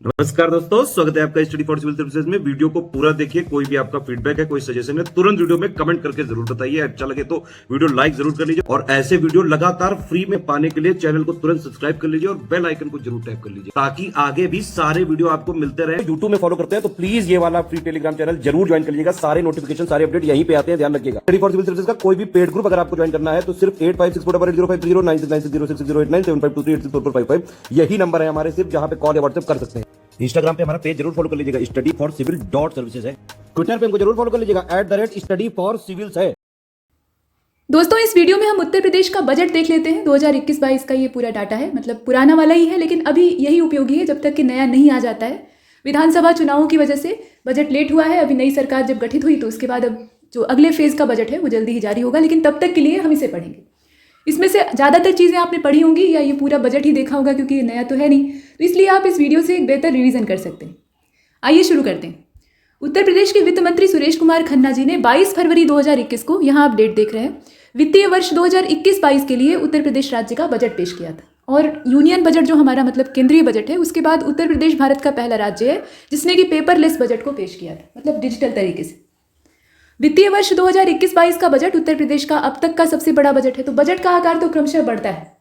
नमस्कार दोस्तों, स्वागत है आपका स्टडी फॉर सिविल सर्विसेज में। वीडियो को पूरा देखिए। कोई भी आपका फीडबैक है, कोई सजेशन है, तुरंत वीडियो में कमेंट करके जरूर बताइए। अच्छा लगे तो वीडियो लाइक जरूर कर लीजिए और ऐसे वीडियो लगातार फ्री में पाने के लिए चैनल को तुरंत सब्सक्राइब कर लीजिए और बेल आइकन को जरूर टैप कर लीजिए ताकि आगे भी सारे वीडियो आपको मिलते रहे। यूट्यूब में फॉलो करते हैं तो प्लीज ये वाला फ्री टेलीग्राम चैनल जरूर ज्वाइन कर लीजिएगा। सारे नोटिफिकेशन, सारे अपडेट यहीं पे आते हैं, ध्यान रखिएगा। स्टडी फॉर सिविल सर्विसेज का कोई भी पेड ग्रुप अगर आपको ज्वाइन करना है तो सिर्फ 856480560660897523864455 यही नंबर है हमारे, सिर्फ जहां पे कॉल या व्हाट्सएप कर सकते हैं। इंस्टाग्राम पे हमारा पेज जरूर फॉलो कर लीजिएगा, studyforcivil.services है। ट्विटर पे हमको जरूर फॉलो कर लीजिएगा, @studyforcivils है। दोस्तों, इस वीडियो में हम उत्तर प्रदेश का बजट देख लेते हैं। 2021-22 का ये पूरा डाटा है, मतलब पुराना वाला ही है, लेकिन अभी यही उपयोगी है जब तक कि नया नहीं आ जाता है। विधानसभा चुनावों की वजह से बजट लेट हुआ है। अभी नई सरकार जब गठित हुई तो उसके बाद अब जो अगले फेज का बजट है वो जल्दी ही जारी होगा, लेकिन तब तक के लिए हम इसे पढ़ेंगे। इसमें से ज़्यादातर चीज़ें आपने पढ़ी होंगी या ये पूरा बजट ही देखा होगा, क्योंकि ये नया तो है नहीं, तो इसलिए आप इस वीडियो से एक बेहतर रिवीजन कर सकते हैं। आइए शुरू करते हैं। उत्तर प्रदेश के वित्त मंत्री सुरेश कुमार खन्ना जी ने 22 फरवरी 2021 को, यहाँ आप डेट देख रहे हैं, वित्तीय वर्ष 2021-22 के लिए उत्तर प्रदेश राज्य का बजट पेश किया था। और यूनियन बजट जो हमारा मतलब केंद्रीय बजट है, उसके बाद उत्तर प्रदेश भारत का पहला राज्य है जिसने कि पेपरलेस बजट को पेश किया था, मतलब डिजिटल तरीके से। वित्तीय वर्ष 2021-22 का बजट उत्तर प्रदेश का अब तक का सबसे बड़ा बजट है। तो बजट का आकार तो क्रमशः बढ़ता है।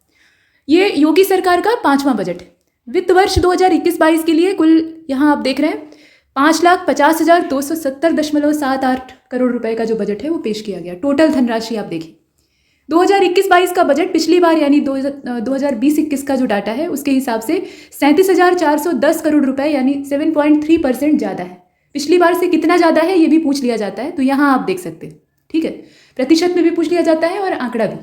ये योगी सरकार का 5वां बजट है। वित्त वर्ष 2021-22 के लिए कुल यहाँ आप देख रहे हैं 5,50,270.78 करोड़ रुपए का जो बजट है वो पेश किया गया। टोटल धनराशि आप देखिए, 2021-22 का बजट पिछली बार यानी 2020-21 का जो डाटा है उसके हिसाब से 37,410 करोड़ रुपए यानी 7.3% ज़्यादा है। पिछली बार से कितना ज़्यादा है ये भी पूछ लिया जाता है, तो यहाँ आप देख सकते हैं। ठीक है, प्रतिशत में भी पूछ लिया जाता है और आंकड़ा भी।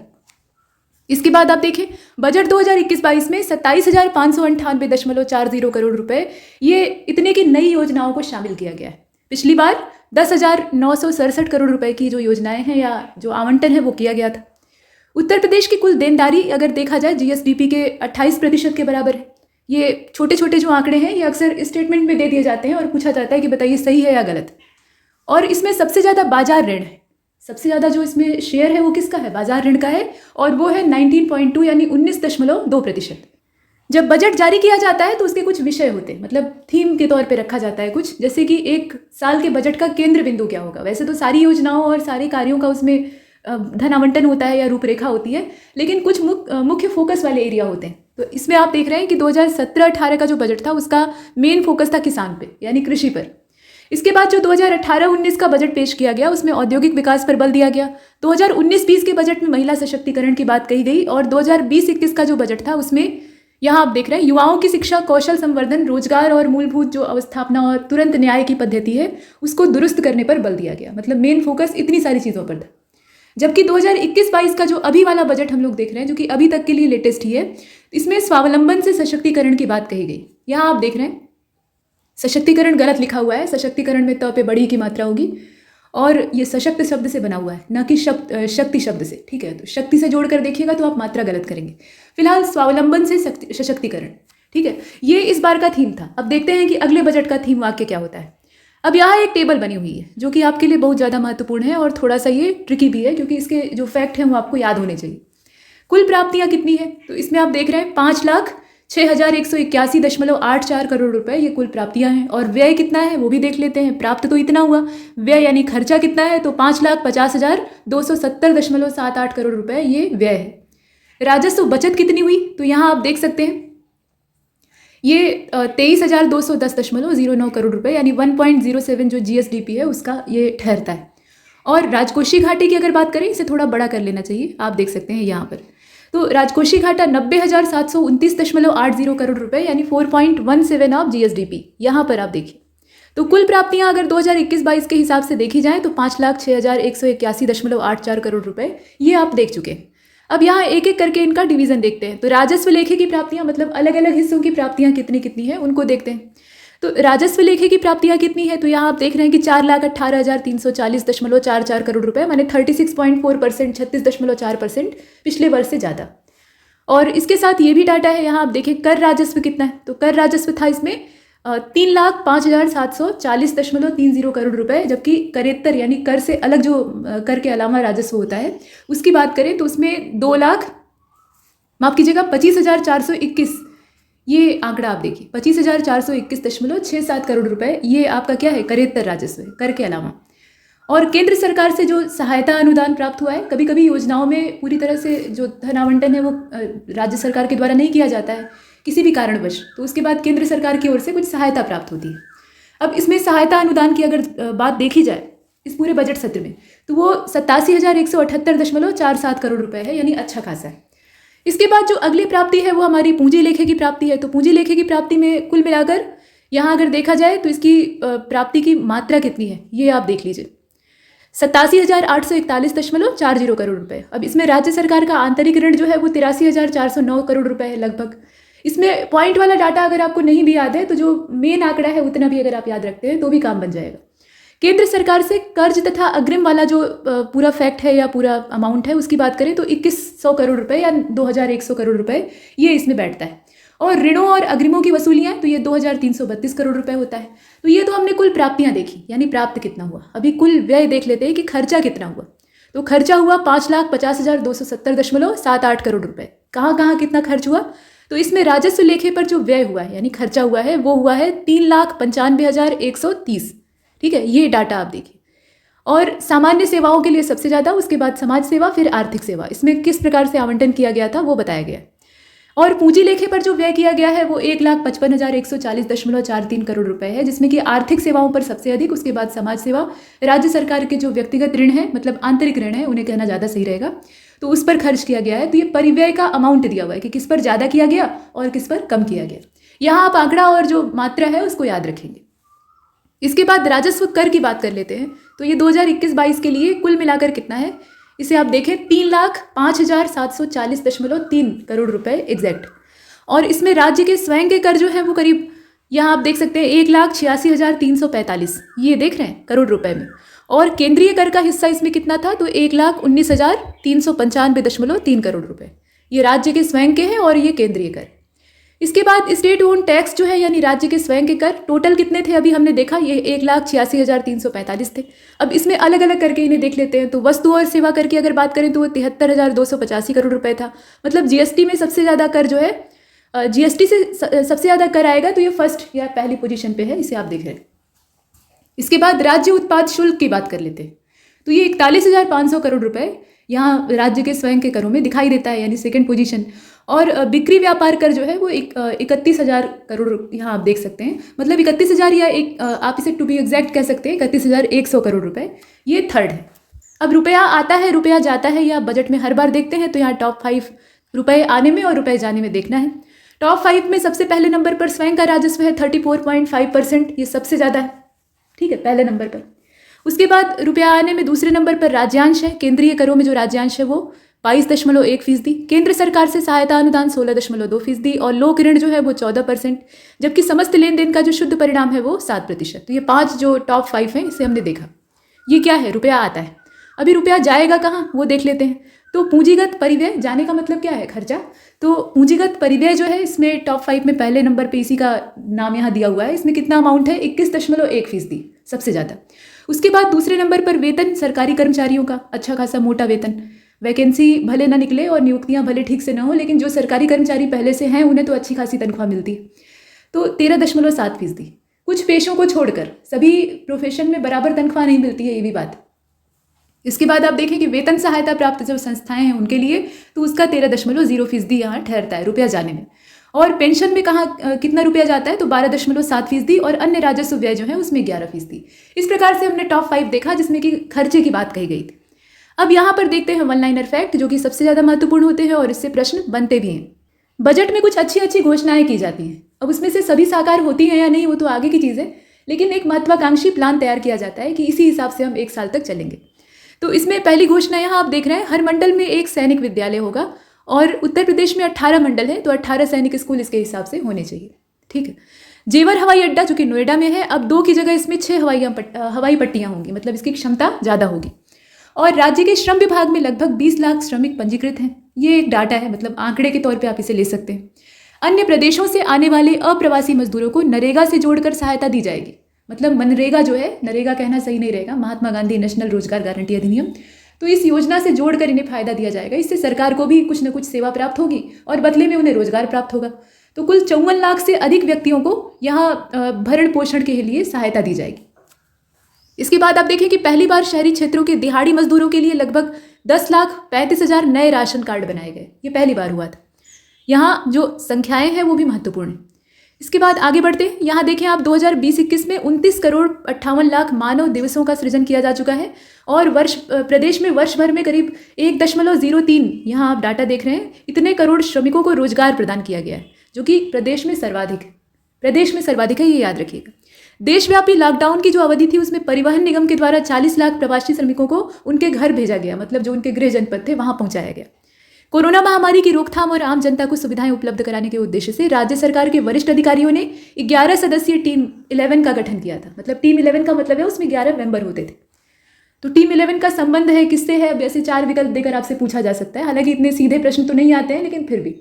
इसके बाद आप देखें, बजट 2021-22 में 27,598.40 करोड़ रुपए, ये इतने की नई योजनाओं को शामिल किया गया है। पिछली बार 10,967 करोड़ रुपए की जो योजनाएं हैं या जो आवंटन है वो किया गया था। उत्तर प्रदेश की कुल देनदारी अगर देखा जाए जीएसडीपी के 28% के बराबर है। ये छोटे छोटे जो आंकड़े हैं ये अक्सर स्टेटमेंट में दे दिए जाते हैं और पूछा जाता है कि बताइए सही है या गलत। और इसमें सबसे ज़्यादा बाजार ऋण है, सबसे ज़्यादा जो इसमें शेयर है वो किसका है, बाजार ऋण का है, और वो है 19.2 यानी 19.2%। जब बजट जारी किया जाता है तो उसके कुछ विषय होते हैं, मतलब थीम के तौर पे रखा जाता है कुछ, जैसे कि एक साल के बजट का केंद्र बिंदु क्या होगा। वैसे तो सारी योजनाओं और सारे कार्यों का उसमें धन आवंटन होता है या रूपरेखा होती है, लेकिन कुछ मुख्य फोकस वाले एरिया होते हैं। तो इसमें आप देख रहे हैं कि 2017-18 का जो बजट था उसका मेन फोकस था किसान पे यानी कृषि पर। इसके बाद जो 2018-19 का बजट पेश किया गया उसमें औद्योगिक विकास पर बल दिया गया। 2019-20 के बजट में महिला सशक्तिकरण की बात कही गई और 2020-21 का जो बजट था उसमें यहाँ आप देख रहे हैं युवाओं की शिक्षा, कौशल संवर्धन, रोजगार और मूलभूत जो अवस्थापना और तुरंत न्याय की पद्धति है उसको दुरुस्त करने पर बल दिया गया। मतलब मेन फोकस इतनी सारी चीज़ों पर था। जबकि 2021-22 का जो अभी वाला बजट हम लोग देख रहे हैं, जो कि अभी तक के लिए लेटेस्ट ही है, इसमें स्वावलंबन से सशक्तिकरण की बात कही गई। यहाँ आप देख रहे हैं सशक्तिकरण गलत लिखा हुआ है, सशक्तिकरण में त पे बड़ी की मात्रा होगी और ये सशक्त शब्द से बना हुआ है, न कि शक्ति शब्द से। ठीक है, तो शक्ति से जोड़कर देखिएगा तो आप मात्रा गलत करेंगे। फिलहाल स्वावलंबन से सशक्तिकरण। ठीक है, ये इस बार का थीम था। अब देखते हैं कि अगले बजट का थीम वाक्य क्या होता है। अब यहाँ एक टेबल बनी हुई है जो कि आपके लिए बहुत ज़्यादा महत्वपूर्ण है और थोड़ा सा ये ट्रिकी भी है, क्योंकि इसके जो फैक्ट हैं वो आपको याद होने चाहिए। कुल प्राप्तियाँ कितनी है, तो इसमें आप देख रहे हैं 5,06,181.84 करोड़ रुपए ये कुल प्राप्तियाँ हैं। और व्यय कितना है वो भी देख लेते हैं। प्राप्त तो इतना हुआ, व्यय यानी खर्चा कितना है, तो 5,50,270.78 करोड़ रुपए ये व्यय है। राजस्व बचत कितनी हुई, तो यहाँ आप देख सकते हैं ये 23,210.09 करोड़ रुपए यानी 1.07 जो जीएसडीपी है उसका ये ठहरता है। और राजकोषीय घाटे की अगर बात करें, इसे थोड़ा बड़ा कर लेना चाहिए, आप देख सकते हैं यहाँ पर। तो राजकोषीय घाटा 90,729.80 करोड़ रुपए यानी 4.17 ऑफ जीएसडीपी, यहाँ पर आप देखिए। तो कुल प्राप्तियाँ अगर 2021-22 के हिसाब से देखी जाए तो 5,06,181.84 करोड़ रुपए ये आप देख चुके हैं। अब यहाँ एक एक करके इनका डिवीजन देखते हैं। तो राजस्व लेखे की प्राप्तियाँ, मतलब अलग अलग हिस्सों की प्राप्तियाँ कितनी कितनी है उनको देखते हैं। तो राजस्व लेखे की प्राप्तियाँ कितनी है, तो यहाँ आप देख रहे हैं कि 4,18,340.44 करोड़ रुपए माने 36.4%, 36.4% पिछले वर्ष से ज़्यादा। और इसके साथ ये भी डाटा है, यहाँ आप देखें कर राजस्व कितना है, तो कर राजस्व था इसमें 3,05,740.30 करोड़ रुपए, जबकि करेत्तर यानी कर से अलग जो कर के अलावा राजस्व होता है उसकी बात करें तो उसमें 25,421 ये आंकड़ा आप देखिए 25,421.67 करोड़ रुपए, ये आपका क्या है, करेत्तर राजस्व है, कर के अलावा। और केंद्र सरकार से जो सहायता अनुदान प्राप्त हुआ है, कभी कभी योजनाओं में पूरी तरह से जो धन आवंटन है वो राज्य सरकार के द्वारा नहीं किया जाता है किसी भी कारणवश, तो उसके बाद केंद्र सरकार की ओर से कुछ सहायता प्राप्त होती है। अब इसमें सहायता अनुदान की अगर बात देखी जाए इस पूरे बजट सत्र में, तो वो 87,178.47 करोड़ रुपए है, यानी अच्छा खासा है। इसके बाद जो अगली प्राप्ति है वो हमारी पूंजी लेखे की प्राप्ति है। तो पूंजी लेखे की प्राप्ति में कुल मिलाकर यहाँ अगर देखा जाए तो इसकी प्राप्ति की मात्रा कितनी है ये आप देख लीजिए, 87,841.40 करोड़ रुपए। अब इसमें राज्य सरकार का आंतरिक ऋण जो है वो 83,409 करोड़ रुपए है लगभग। इसमें पॉइंट वाला डाटा अगर आपको नहीं भी याद है तो जो मेन आंकड़ा है उतना भी अगर आप याद रखते हैं तो भी काम बन जाएगा। केंद्र सरकार से कर्ज तथा अग्रिम वाला जो पूरा फैक्ट है या पूरा अमाउंट है उसकी बात करें तो 2100 करोड़ रुपए या 2100 करोड़ रुपए ये इसमें बैठता है। और ऋणों और अग्रिमों की वसूलियां तो ये 2332 करोड़ रुपए होता है। तो ये तो हमने कुल प्राप्तियां देखी, यानी प्राप्त कितना हुआ। अभी कुल व्यय देख लेते हैं कि खर्चा कितना हुआ। तो खर्चा हुआ 5,50,270.78 करोड़ रुपए। कहाँ कहाँ कितना खर्च हुआ, तो इसमें राजस्व लेखे पर जो व्यय हुआ है यानी खर्चा हुआ है वो हुआ है 3,95,130। ठीक है, ये डाटा आप देखिए। और सामान्य सेवाओं के लिए सबसे ज़्यादा, उसके बाद समाज सेवा, फिर आर्थिक सेवा, इसमें किस प्रकार से आवंटन किया गया था वो बताया गया। और पूंजी लेखे पर जो व्यय किया गया है वो 1,55,140.43 करोड़ रुपए है, जिसमें कि आर्थिक सेवाओं पर सबसे अधिक, उसके बाद समाज सेवा, राज्य सरकार के जो व्यक्तिगत ऋण है, मतलब आंतरिक ऋण है उन्हें कहना ज़्यादा सही रहेगा, तो उस पर खर्च किया गया है। तो ये परिव्यय का अमाउंट दिया हुआ है कि किस पर ज़्यादा किया गया और किस पर कम किया गया। यहाँ आप आंकड़ा और जो मात्रा है उसको याद रखेंगे। इसके बाद राजस्व कर की बात कर लेते हैं। तो ये 2021-22 के लिए कुल मिलाकर कितना है इसे आप देखें, 3,05,740.3 करोड़ रुपए एग्जैक्ट। और इसमें राज्य के स्वयं के कर जो है वो करीब, यहाँ आप देख सकते हैं 1,86,345, ये देख रहे हैं करोड़ रुपए में। और केंद्रीय कर का हिस्सा इसमें कितना था, तो 1,19,395.3 करोड़ रुपए ये राज्य के स्वयं के हैं और ये केंद्रीय कर। इसके बाद स्टेट ओन टैक्स जो है यानी राज्य के स्वयं के कर टोटल कितने थे अभी हमने देखा, ये 1,86,345 थे। अब इसमें अलग अलग करके इन्हें देख लेते हैं। तो वस्तु और सेवा कर की अगर बात करें तो वो 73,285 करोड़ रुपए था। मतलब जीएसटी में सबसे ज़्यादा कर जो है, जीएसटी से सबसे ज़्यादा कर आएगा, तो ये फर्स्ट या पहली पोजीशन पे है, इसे आप देख रहे हैं। इसके बाद राज्य उत्पाद शुल्क की बात कर लेते हैं। तो ये 41,500 करोड़ रुपए यहाँ राज्य के स्वयं के करों में दिखाई देता है, यानी सेकंड पोजीशन। और बिक्री व्यापार कर जो है वो 31,000 करोड़ यहाँ आप देख सकते हैं, मतलब 31,000 या आप इसे टू बी एग्जैक्ट कह सकते हैं 31,100 करोड़ रुपए, ये थर्ड है। अब रुपया आता है रुपया जाता है, या बजट में हर बार देखते हैं, तो यहाँ टॉप 5 रुपए आने में और रुपए जाने में देखना है। टॉप 5 में सबसे पहले नंबर पर स्वयं का राजस्व है 34.5%, ये सबसे ज़्यादा है, ठीक है, पहले नंबर पर। उसके बाद रुपया आने में दूसरे नंबर पर राज्यांश है। केंद्रीय करों में जो राज्यांश है वो 22.1%, केंद्र सरकार से सहायता अनुदान 16.2% और लोक ऋण जो है वो 14%, जबकि समस्त लेन देन का जो शुद्ध परिणाम है वो 7%। तो ये 5 जो टॉप 5 हैं इसे हमने देखा। ये क्या है, रुपया आता है। अभी रुपया जाएगा कहाँ वो देख लेते हैं। तो पूंजीगत परिव्यय, जाने का मतलब क्या है, खर्चा। तो पूंजीगत परिव्यय जो है इसमें टॉप 5 में पहले नंबर पे इसी का नाम यहाँ दिया हुआ है। इसमें कितना अमाउंट है, 21.1%, सबसे ज़्यादा। उसके बाद दूसरे नंबर पर वेतन सरकारी कर्मचारियों का, अच्छा खासा मोटा वेतन। वैकेंसी भले ना निकले और नियुक्तियां भले ठीक से ना हो, लेकिन जो सरकारी कर्मचारी पहले से हैं उन्हें तो अच्छी खासी तनख्वाह मिलती है, तो 13.7%। कुछ पेशों को छोड़कर सभी प्रोफेशन में बराबर तनख्वाह नहीं मिलती है, ये भी बात। इसके बाद आप देखें कि वेतन सहायता प्राप्त जो संस्थाएं हैं उनके लिए तो उसका 13.0% यहाँ ठहरता है रुपया जाने में। और पेंशन में कहाँ कितना रुपया जाता है, तो 12.7%, और अन्य राजस्व व्यय जो है उसमें 11%। इस प्रकार से हमने टॉप 5 देखा जिसमें कि खर्चे की बात कही गई थी। अब यहाँ पर देखते हैं वन लाइनर फैक्ट, जो कि सबसे ज़्यादा महत्वपूर्ण होते हैं और इससे प्रश्न बनते भी हैं। बजट में कुछ अच्छी अच्छी घोषणाएं की जाती हैं। अब उसमें से सभी साकार होती हैं या नहीं वो तो आगे की चीज़ है, लेकिन एक महत्वाकांक्षी प्लान तैयार किया जाता है कि इसी हिसाब से हम 1 साल तक चलेंगे। तो इसमें पहली घोषणा यहाँ आप देख रहे हैं, हर मंडल में एक सैनिक विद्यालय होगा, और उत्तर प्रदेश में 18 मंडल है तो 18 सैनिक स्कूल इसके हिसाब से होने चाहिए, ठीक है। जेवर हवाई अड्डा जो कि नोएडा में है, अब 2 की जगह इसमें 6 हवाई पट्टियाँ होंगी, मतलब इसकी क्षमता ज़्यादा होगी। और राज्य के श्रम विभाग में लगभग 20 लाख श्रमिक पंजीकृत हैं, ये एक डाटा है, मतलब आंकड़े के तौर पे आप इसे ले सकते हैं। अन्य प्रदेशों से आने वाले अप्रवासी मजदूरों को नरेगा से जोड़कर सहायता दी जाएगी, मतलब मनरेगा जो है, नरेगा कहना सही नहीं रहेगा, महात्मा गांधी नेशनल रोजगार गारंटी अधिनियम। तो इस योजना से जोड़कर इन्हें फायदा दिया जाएगा। इससे सरकार को भी कुछ न कुछ सेवा प्राप्त होगी और बदले में उन्हें रोजगार प्राप्त होगा। तो कुल 54 लाख से अधिक व्यक्तियों को यहाँ भरण पोषण के लिए सहायता दी जाएगी। इसके बाद आप देखें कि पहली बार शहरी क्षेत्रों के दिहाड़ी मजदूरों के लिए लगभग 10,35,000 नए राशन कार्ड बनाए गए। ये पहली बार हुआ था। यहाँ जो संख्याएं हैं वो भी महत्वपूर्ण हैं। इसके बाद आगे बढ़ते हैं। यहाँ देखें आप 2020-21 में 29 करोड़ 58 लाख मानव दिवसों का सृजन किया जा चुका है और प्रदेश में वर्ष भर में करीब 1.03 यहाँ आप डाटा देख रहे हैं, इतने करोड़ श्रमिकों को रोजगार प्रदान किया गया है, जो कि प्रदेश में सर्वाधिक है, ये याद रखिएगा। देशव्यापी लॉकडाउन की जो अवधि थी उसमें परिवहन निगम के द्वारा 40 लाख प्रवासी श्रमिकों को उनके घर भेजा गया, मतलब जो उनके गृह जनपद थे वहां पहुंचाया गया। कोरोना महामारी की रोकथाम और आम जनता को सुविधाएं उपलब्ध कराने के उद्देश्य से राज्य सरकार के वरिष्ठ अधिकारियों ने 11 सदस्यीय टीम 11 का गठन किया था। मतलब टीम 11 का मतलब है उसमें 11 मेंबर होते थे। तो टीम 11 का संबंध है किससे है, वैसे 4 विकल्प देकर आपसे पूछा जा सकता है। हालांकि इतने सीधे प्रश्न तो नहीं आते हैं, लेकिन फिर भी।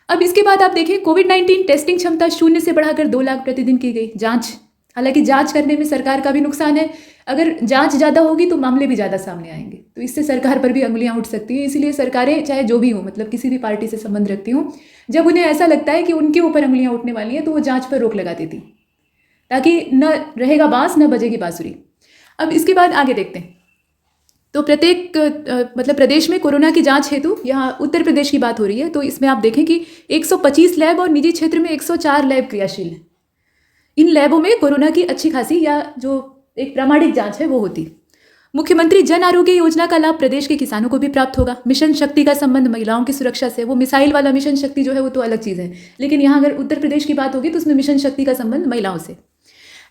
अब इसके बाद आप देखें कोविड-19 टेस्टिंग क्षमता 0 से बढ़ाकर 2 लाख प्रतिदिन की गई। जांच, हालांकि जांच करने में सरकार का भी नुकसान है। अगर जांच ज़्यादा होगी तो मामले भी ज़्यादा सामने आएंगे, तो इससे सरकार पर भी अंगुलियां उठ सकती हैं। इसीलिए सरकारें चाहे जो भी हो, मतलब किसी भी पार्टी से संबंध रखती हों, जब उन्हें ऐसा लगता है कि उनके ऊपर अंगुलियां उठने वाली हैं तो वो जांच पर रोक लगा देती, ताकि न रहेगा बांस न बजेगी बांसुरी। अब इसके बाद आगे देखते हैं। तो मतलब प्रदेश में कोरोना की जांच हेतु यहाँ उत्तर प्रदेश की बात हो रही है, तो इसमें आप देखें कि 125 लैब और निजी क्षेत्र में 104 लैब क्रियाशील हैं। इन लैबों में कोरोना की अच्छी खासी या जो एक प्रामाणिक जांच है वो होती। मुख्यमंत्री जन आरोग्य योजना का लाभ प्रदेश के किसानों को भी प्राप्त होगा। मिशन शक्ति का संबंध महिलाओं की सुरक्षा से, वो मिसाइल वाला मिशन शक्ति जो है वो तो अलग चीज़ है, लेकिन यहाँ अगर उत्तर प्रदेश की बात होगी तो उसमें मिशन शक्ति का संबंध महिलाओं से।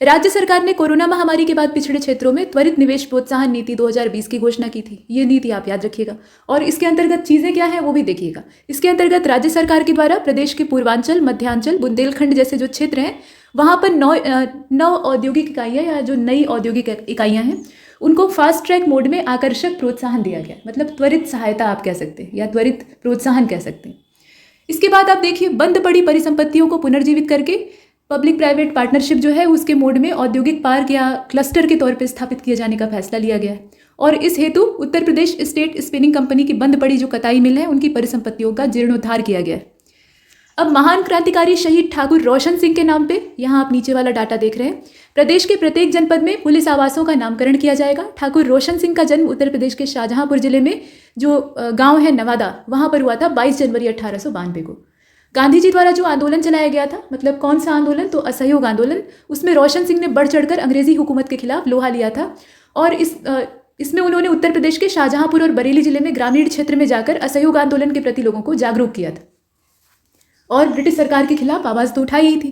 राज्य सरकार ने कोरोना महामारी के बाद पिछड़े क्षेत्रों में त्वरित निवेश प्रोत्साहन नीति 2020 की घोषणा की थी। ये नीति आप याद रखिएगा, और इसके अंतर्गत चीज़ें क्या हैं वो भी देखिएगा। इसके अंतर्गत राज्य सरकार के द्वारा प्रदेश के पूर्वांचल, मध्यांचल, बुंदेलखंड जैसे जो क्षेत्र हैं वहाँ पर 9 औद्योगिक इकाइयाँ या जो नई औद्योगिक इकाइयाँ हैं उनको फास्ट ट्रैक मोड में आकर्षक प्रोत्साहन दिया गया। मतलब त्वरित सहायता आप कह सकते हैं या त्वरित प्रोत्साहन कह सकते हैं। इसके बाद आप देखिए बंद पड़ी परिसंपत्तियों को पुनर्जीवित करके पब्लिक प्राइवेट पार्टनरशिप जो है उसके मोड में औद्योगिक पार्क या क्लस्टर के तौर पर स्थापित किए जाने का फैसला लिया गया है। और इस हेतु Uttar Pradesh state spinning company की बंद पड़ी जो कताई मिल है उनकी परिसंपत्तियों का जीर्णोद्धार किया गया है। अब महान क्रांतिकारी शहीद ठाकुर रोशन सिंह के नाम पे, यहाँ आप नीचे वाला डाटा देख रहे हैं, प्रदेश के प्रत्येक जनपद में पुलिस आवासों का नामकरण किया जाएगा। ठाकुर रोशन सिंह का जन्म उत्तर प्रदेश के शाहजहांपुर जिले में जो गांव है नवादा, वहाँ पर हुआ था 22 जनवरी 1892 को। गांधी जी द्वारा जो आंदोलन चलाया गया था, मतलब कौन सा आंदोलन, तो असहयोग आंदोलन, उसमें रोशन सिंह ने बढ़ चढ़कर अंग्रेजी हुकूमत के खिलाफ लोहा लिया था। और इसमें उन्होंने उत्तर प्रदेश के शाहजहांपुर और बरेली जिले में ग्रामीण क्षेत्र में जाकर असहयोग आंदोलन के प्रति लोगों को जागरूक किया था और ब्रिटिश सरकार के खिलाफ आवाज़ तो उठाई ही थी।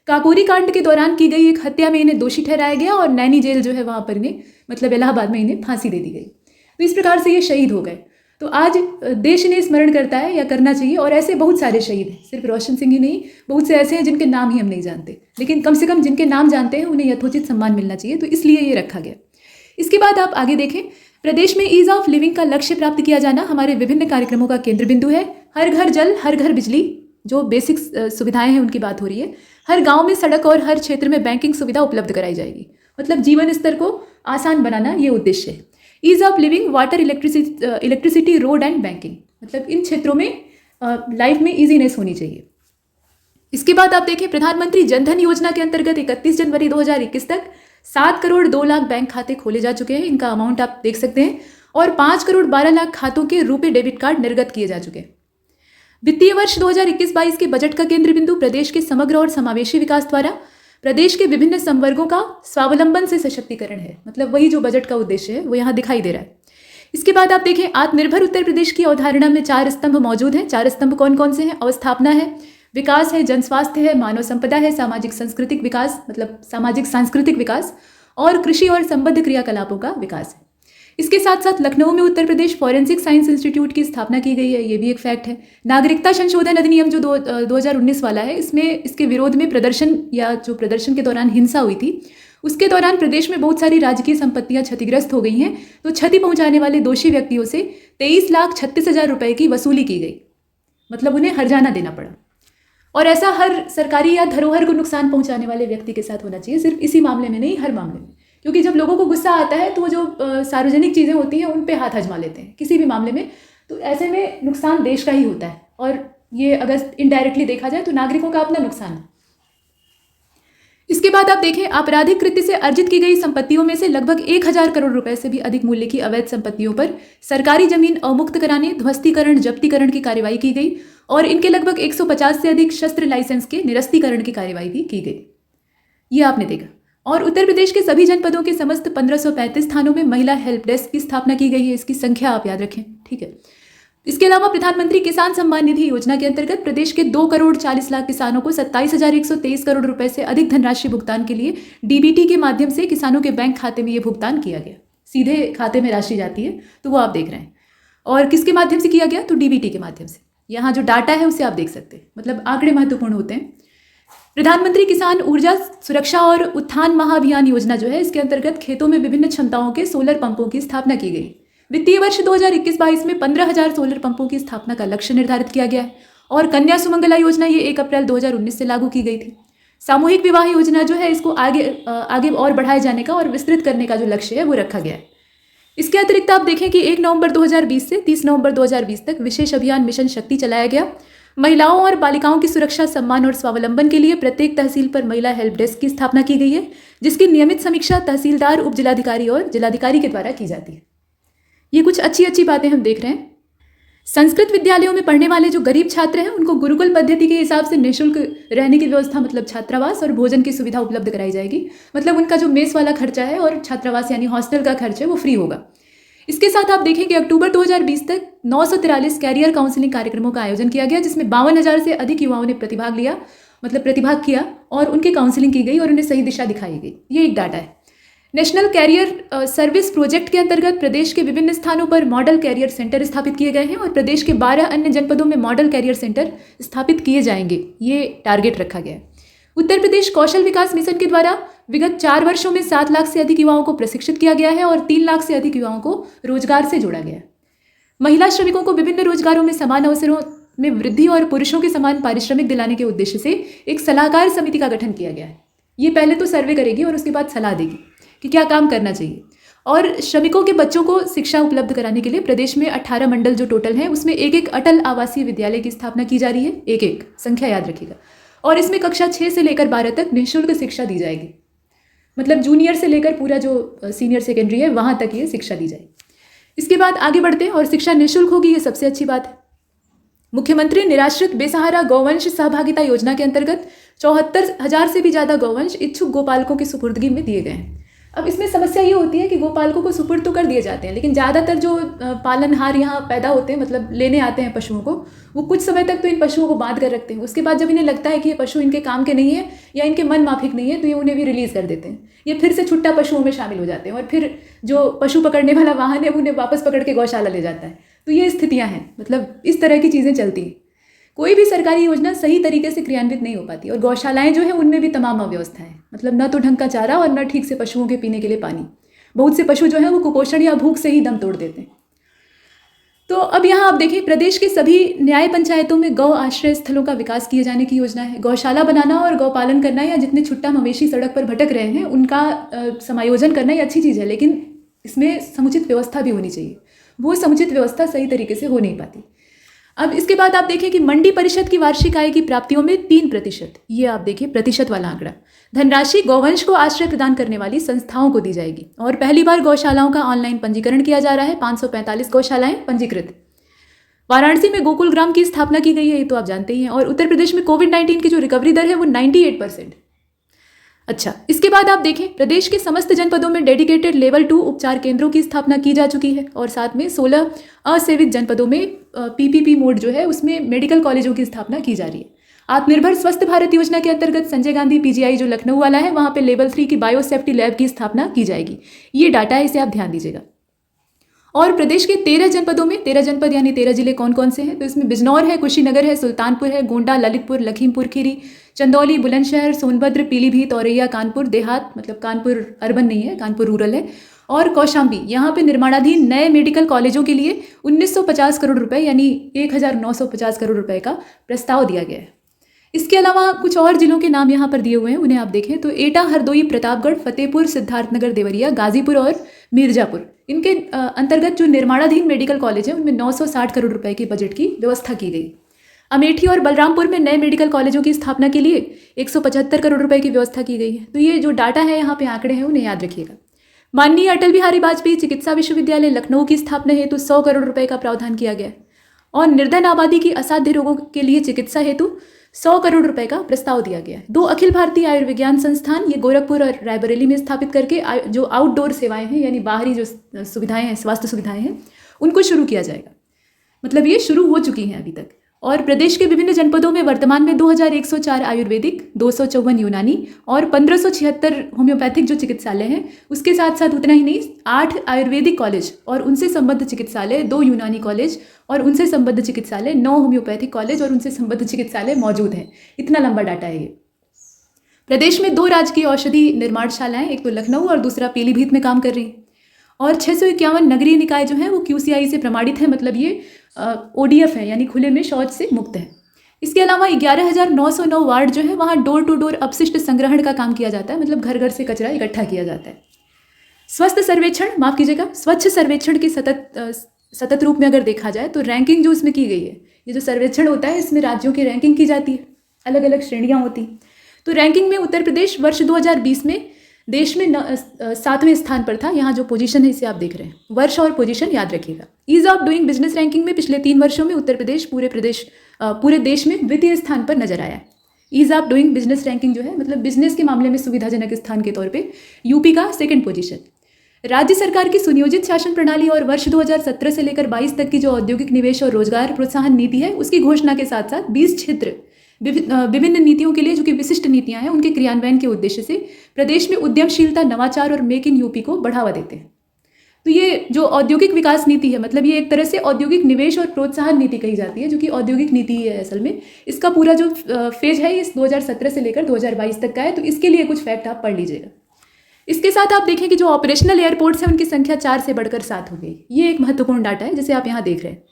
काकोरी कांड के दौरान की गई एक हत्या में इन्हें दोषी ठहराया गया और नैनी जेल जो है वहाँ पर इन्हें, मतलब इलाहाबाद में इन्हें फांसी दे दी गई। तो इस प्रकार से ये शहीद हो गए। तो आज देश इन्हें स्मरण करता है या करना चाहिए। और ऐसे बहुत सारे शहीद हैं, सिर्फ रोशन सिंह ही नहीं, बहुत से ऐसे हैं जिनके नाम ही हम नहीं जानते, लेकिन कम से कम जिनके नाम जानते हैं उन्हें यथोचित सम्मान मिलना चाहिए, तो इसलिए ये रखा गया। इसके बाद आप आगे देखें, प्रदेश में ईज ऑफ लिविंग का लक्ष्य प्राप्त किया जाना हमारे विभिन्न कार्यक्रमों का केंद्र बिंदु है। हर घर जल, हर घर बिजली, जो बेसिक सुविधाएं हैं उनकी बात हो रही है। हर गांव में सड़क और हर क्षेत्र में बैंकिंग सुविधा उपलब्ध कराई जाएगी। मतलब जीवन स्तर को आसान बनाना ये उद्देश्य है। Ease of living, water, electricity, road and banking, मतलब इन क्षेत्रों में लाइफ में ईजीनेस होनी चाहिए। इसके बाद आप देखें, प्रधानमंत्री जनधन योजना के अंतर्गत 31 जनवरी 2021 तक 7 करोड़ 2 लाख बैंक खाते खोले जा चुके हैं। इनका अमाउंट आप देख सकते हैं। और 5 करोड़ 12 लाख खातों के रुपे डेबिट कार्ड निर्गत किए जा चुके हैं। वित्तीय वर्ष 2021-22 के बजट का केंद्र बिंदु प्रदेश के समग्र और समावेशी विकास द्वारा प्रदेश के विभिन्न संवर्गों का स्वावलंबन से सशक्तिकरण है। मतलब वही जो बजट का उद्देश्य है वो यहाँ दिखाई दे रहा है। इसके बाद आप देखें, आत्मनिर्भर उत्तर प्रदेश की अवधारणा में 4 स्तंभ मौजूद हैं। 4 स्तंभ कौन कौन से हैं? अवस्थापना है, विकास है, जन स्वास्थ्य है, मानव संपदा है, सामाजिक सांस्कृतिक विकास, मतलब सामाजिक सांस्कृतिक विकास, और कृषि और संबद्ध क्रियाकलापों का विकास है। इसके साथ साथ लखनऊ में Uttar Pradesh forensic science institute की स्थापना की गई है, ये भी एक फैक्ट है। नागरिकता संशोधन अधिनियम जो 2019 वाला है, इसमें इसके विरोध में प्रदर्शन या जो प्रदर्शन के दौरान हिंसा हुई थी, उसके दौरान प्रदेश में बहुत सारी राजकीय संपत्तियां क्षतिग्रस्त हो गई हैं। तो क्षति पहुंचाने वाले दोषी व्यक्तियों से 23,36,000 रुपए की वसूली की गई, मतलब उन्हें हर्जाना देना पड़ा। और ऐसा हर सरकारी या धरोहर को नुकसान पहुंचाने वाले व्यक्ति के साथ होना चाहिए, सिर्फ इसी मामले में नहीं, हर मामले में। क्योंकि जब लोगों को गुस्सा आता है तो वो जो सार्वजनिक चीज़ें होती हैं उन पे हाथ आजमा लेते हैं किसी भी मामले में। तो ऐसे में नुकसान देश का ही होता है और ये अगर इनडायरेक्टली देखा जाए तो नागरिकों का अपना नुकसान है। इसके बाद आप देखें, आपराधिक कृत्य से अर्जित की गई संपत्तियों में से लगभग 1,000 करोड़ रुपए से भी अधिक मूल्य की अवैध संपत्तियों पर सरकारी जमीन अवमुक्त कराने, ध्वस्तीकरण, जब्तीकरण की कार्रवाई की गई और इनके लगभग 150 से अधिक शस्त्र लाइसेंस के निरस्तीकरण की कार्रवाई भी की गई। ये आपने देखा। और उत्तर प्रदेश के सभी जनपदों के समस्त 1535 थानों में महिला हेल्प डेस्क की स्थापना की गई है। इसकी संख्या आप याद रखें, ठीक है। इसके अलावा प्रधानमंत्री किसान सम्मान निधि योजना के अंतर्गत प्रदेश के 2,40,00,000 किसानों को 27,123 करोड़ रुपए से अधिक धनराशि भुगतान के लिए डीबीटी के माध्यम से किसानों के बैंक खाते में ये भुगतान किया गया। सीधे खाते में राशि जाती है, तो वो आप देख रहे हैं। और किसके माध्यम से किया गया? तो डीबीटी के माध्यम से। यहाँ जो डाटा है उसे आप देख सकते हैं, मतलब आंकड़े महत्वपूर्ण होते हैं। प्रधानमंत्री किसान ऊर्जा सुरक्षा और उत्थान महाअभियान योजना जो है, इसके अंतर्गत खेतों में विभिन्न क्षमताओं के सोलर पंपों की स्थापना की गई। वित्तीय वर्ष 2021-22 में 15,000 सोलर पंपों की स्थापना का लक्ष्य निर्धारित किया गया है। और कन्या सुमंगला योजना ये 1 अप्रैल 2019 से लागू की गई थी। सामूहिक विवाह योजना जो है, इसको आगे और बढ़ाए जाने का और विस्तृत करने का जो लक्ष्य है वो रखा गया है। इसके अतिरिक्त आप देखें कि 1 नवंबर 2020 से 30 नवंबर 2020 तक विशेष अभियान मिशन शक्ति चलाया गया। महिलाओं और बालिकाओं की सुरक्षा, सम्मान और स्वावलंबन के लिए प्रत्येक तहसील पर महिला हेल्प डेस्क की स्थापना की गई है, जिसकी नियमित समीक्षा तहसीलदार, उप जिलाधिकारी और जिलाधिकारी के द्वारा की जाती है। ये कुछ अच्छी बातें हम देख रहे हैं। संस्कृत विद्यालयों में पढ़ने वाले जो गरीब छात्र हैं, उनको गुरुकुल पद्धति के हिसाब से निःशुल्क रहने की व्यवस्था, मतलब छात्रावास और भोजन की सुविधा उपलब्ध कराई जाएगी। मतलब उनका जो मेस वाला खर्चा है और छात्रावास यानी हॉस्टल का खर्च है वो फ्री होगा। इसके साथ आप देखें कि अक्टूबर 2020 तक 943 कैरियर काउंसलिंग कार्यक्रमों का आयोजन किया गया, जिसमें 52,000 से अधिक युवाओं ने प्रतिभाग किया और उनकी काउंसलिंग की गई और उन्हें सही दिशा दिखाई गई। ये एक डाटा है। नेशनल कैरियर सर्विस प्रोजेक्ट के अंतर्गत प्रदेश के विभिन्न स्थानों पर मॉडल कैरियर सेंटर स्थापित किए गए हैं और प्रदेश के 12 अन्य जनपदों में मॉडल कैरियर सेंटर स्थापित किए जाएंगे। ये टारगेट रखा गया है। उत्तर प्रदेश कौशल विकास मिशन के द्वारा विगत 4 वर्षों में 7 लाख से अधिक युवाओं को प्रशिक्षित किया गया है और 3 लाख से अधिक युवाओं को रोजगार से जोड़ा गया है। महिला श्रमिकों को विभिन्न रोजगारों में समान अवसरों में वृद्धि और पुरुषों के समान पारिश्रमिक दिलाने के उद्देश्य से एक सलाहकार समिति का गठन किया गया है। ये पहले तो सर्वे करेगी और उसके बाद सलाह देगी कि क्या काम करना चाहिए। और श्रमिकों के बच्चों को शिक्षा उपलब्ध कराने के लिए प्रदेश में 18 मंडल जो टोटल हैं, उसमें एक अटल आवासीय विद्यालय की स्थापना की जा रही है। एक संख्या याद रखिएगा। और इसमें कक्षा 6 से लेकर 12 तक निःशुल्क शिक्षा दी जाएगी। मतलब जूनियर से लेकर पूरा जो सीनियर सेकेंडरी है वहाँ तक ये शिक्षा दी जाएगी। इसके बाद आगे बढ़ते हैं और शिक्षा निःशुल्क होगी, ये सबसे अच्छी बात है। मुख्यमंत्री निराश्रित बेसहारा गौवंश सहभागिता योजना के अंतर्गत 74,000 से भी ज़्यादा गौवंश इच्छुक गोपालकों की सुपुर्दगी में दिए गए हैं। अब इसमें समस्या ये होती है कि गोपालकों को सुपुर्द तो कर दिए जाते हैं, लेकिन ज़्यादातर जो पालनहार यहाँ पैदा होते हैं, मतलब लेने आते हैं पशुओं को, वो कुछ समय तक तो इन पशुओं को बांध कर रखते हैं। उसके बाद जब इन्हें लगता है कि ये पशु इनके काम के नहीं है या इनके मन माफिक नहीं है, तो ये उन्हें भी रिलीज़ कर देते हैं। ये फिर से छुट्टा पशुओं में शामिल हो जाते हैं और फिर जो पशु पकड़ने वाला वाहन है उन्हें वापस पकड़ के गौशाला ले जाता है। तो ये स्थितियाँ हैं, मतलब इस तरह की चीज़ें चलती हैं। कोई भी सरकारी योजना सही तरीके से क्रियान्वित नहीं हो पाती और गौशालाएं जो हैं उनमें भी तमाम अव्यवस्थाएं, मतलब न तो ढंग का चारा और न ठीक से पशुओं के पीने के लिए पानी। बहुत से पशु जो हैं वो कुपोषण या भूख से ही दम तोड़ देते हैं। तो अब यहाँ आप देखिए, प्रदेश के सभी न्याय पंचायतों में गौ आश्रय स्थलों का विकास किए जाने की योजना है। गौशाला बनाना और गौपालन करना या जितने छुट्टा मवेशी सड़क पर भटक रहे हैं उनका समायोजन करना ये अच्छी चीज़ है, लेकिन इसमें समुचित व्यवस्था भी होनी चाहिए। वो समुचित व्यवस्था सही तरीके से हो नहीं पाती। अब इसके बाद आप देखें कि मंडी परिषद की वार्षिक आय की प्राप्तियों में 3%, ये आप देखिए प्रतिशत वाला आंकड़ा, धनराशि गौवंश को आश्रय प्रदान करने वाली संस्थाओं को दी जाएगी। और पहली बार गौशालाओं का ऑनलाइन पंजीकरण किया जा रहा है। 545 गौशालाएं पंजीकृत। वाराणसी में गोकुल ग्राम की स्थापना की गई है, ये तो आप जानते ही हैं। और उत्तर प्रदेश में कोविड-19 की जो रिकवरी दर है वो 98%। अच्छा, इसके बाद आप देखें, प्रदेश के समस्त जनपदों में डेडिकेटेड लेवल 2 उपचार केंद्रों की स्थापना की जा चुकी है और साथ में 16 असेवित जनपदों में पीपीपी मोड जो है उसमें मेडिकल कॉलेजों की स्थापना की जा रही है। आत्मनिर्भर स्वस्थ भारत योजना के अंतर्गत संजय गांधी पीजीआई जो लखनऊ वाला है, वहाँ पे लेवल 3 की बायोसेफ्टी लैब की स्थापना की जाएगी। ये डाटा है, इसे आप ध्यान दीजिएगा। और प्रदेश के 13 जनपदों में, 13 जनपद यानी 13 जिले कौन कौन से हैं, तो इसमें बिजनौर है, कुशीनगर है, सुल्तानपुर है, गोंडा, ललितपुर, लखीमपुर खीरी, चंदौली, बुलंदशहर, सोनभद्र, पीलीभीत, औरैया, कानपुर देहात, मतलब कानपुर अर्बन नहीं है, कानपुर रूरल है, और कौशाम्बी। यहाँ पे निर्माणाधीन नए मेडिकल कॉलेजों के लिए 1950 करोड़ रुपए यानी 1950 करोड़ रुपए का प्रस्ताव दिया गया है। इसके अलावा कुछ और जिलों के नाम यहाँ पर दिए हुए हैं, उन्हें आप देखें तो एटा, हरदोई, प्रतापगढ़, फतेहपुर, सिद्धार्थनगर, देवरिया, गाजीपुर और मिर्जापुर, इनके अंतर्गत जो निर्माणाधीन मेडिकल कॉलेज है उनमें 960 करोड़ रुपए के बजट की व्यवस्था की गई। अमेठी और बलरामपुर में नए मेडिकल कॉलेजों की स्थापना के लिए 175 करोड़ रुपए की व्यवस्था की गई है। तो ये जो डाटा है, यहाँ पे आंकड़े हैं, उन्हें याद रखिएगा। माननीय अटल बिहारी वाजपेयी चिकित्सा विश्वविद्यालय लखनऊ की स्थापना हेतु 100 करोड़ रुपए का प्रावधान किया गया है और निर्धन आबादी की असाध्य रोगों के लिए चिकित्सा हेतु 100 करोड़ रुपए का प्रस्ताव दिया गया है। 2 अखिल भारतीय आयुर्विज्ञान संस्थान ये गोरखपुर और रायबरेली में स्थापित करके जो आउटडोर सेवाएं हैं, यानी बाहरी जो सुविधाएं हैं, स्वास्थ्य सुविधाएं हैं, उनको शुरू किया जाएगा। मतलब ये शुरू हो चुकी हैं अभी तक। और प्रदेश के विभिन्न जनपदों में वर्तमान में 2104 आयुर्वेदिक, 254 यूनानी और 1576 होम्योपैथिक जो चिकित्सालय हैं, उसके साथ साथ उतना ही नहीं, 8 आयुर्वेदिक कॉलेज और उनसे संबद्ध चिकित्सालय, 2 यूनानी कॉलेज और उनसे संबद्ध चिकित्सालय, 9 होम्योपैथिक कॉलेज और उनसे संबद्ध चिकित्सालय मौजूद हैं। इतना लंबा डाटा है ये। प्रदेश में 2 राजकीय औषधि निर्माणशालाएं, एक तो लखनऊ और दूसरा पीलीभीत में काम कर रही हैं और 651 नगरीय निकाय जो हैं वो QCI से प्रमाणित है। मतलब ये ODF है, यानी खुले में शौच से मुक्त है। इसके अलावा 11,909 वार्ड जो है वहाँ डोर टू डोर अपशिष्ट संग्रहण का काम किया जाता है। मतलब घर घर से कचरा इकट्ठा किया जाता है। स्वच्छ सर्वेक्षण के सतत रूप में अगर देखा जाए तो रैंकिंग जो इसमें की गई है, ये जो सर्वेक्षण होता है इसमें राज्यों की रैंकिंग की जाती है, अलग अलग श्रेणियाँ होती हैं। तो रैंकिंग में उत्तर प्रदेश वर्ष 2020 में देश में 7वें स्थान पर था। यहाँ जो पोजीशन है इसे आप देख रहे हैं, वर्ष और पोजीशन याद रखिएगा। Ease of doing business ranking में पिछले 3 वर्षों में उत्तर प्रदेश पूरे देश में द्वितीय स्थान पर नजर आया है। Ease of doing business ranking जो है, मतलब बिजनेस के मामले में सुविधाजनक स्थान के तौर पे यूपी का 2nd पोजीशन। राज्य सरकार की सुनियोजित शासन प्रणाली और वर्ष 2017 से लेकर 22 तक की जो औद्योगिक निवेश और रोजगार प्रोत्साहन नीति है, उसकी घोषणा के साथ साथ 20 क्षेत्र विभिन्न नीतियों के लिए, जो कि विशिष्ट नीतियां हैं, उनके क्रियान्वयन के उद्देश्य से प्रदेश में उद्यमशीलता, नवाचार और मेक इन यूपी को बढ़ावा देते हैं। तो ये जो औद्योगिक विकास नीति है, मतलब ये एक तरह से औद्योगिक निवेश और प्रोत्साहन नीति कही जाती है, जो कि औद्योगिक नीति है असल में। इसका पूरा जो फेज है इस 2017 से लेकर 2022 तक का है। तो इसके लिए कुछ फैक्ट आप पढ़ लीजिएगा। इसके साथ आप देखें कि जो ऑपरेशनल एयरपोर्ट्स हैं उनकी संख्या 4 से बढ़कर 7 हो गई। ये एक महत्वपूर्ण डाटा है जिसे आप यहाँ देख रहे हैं।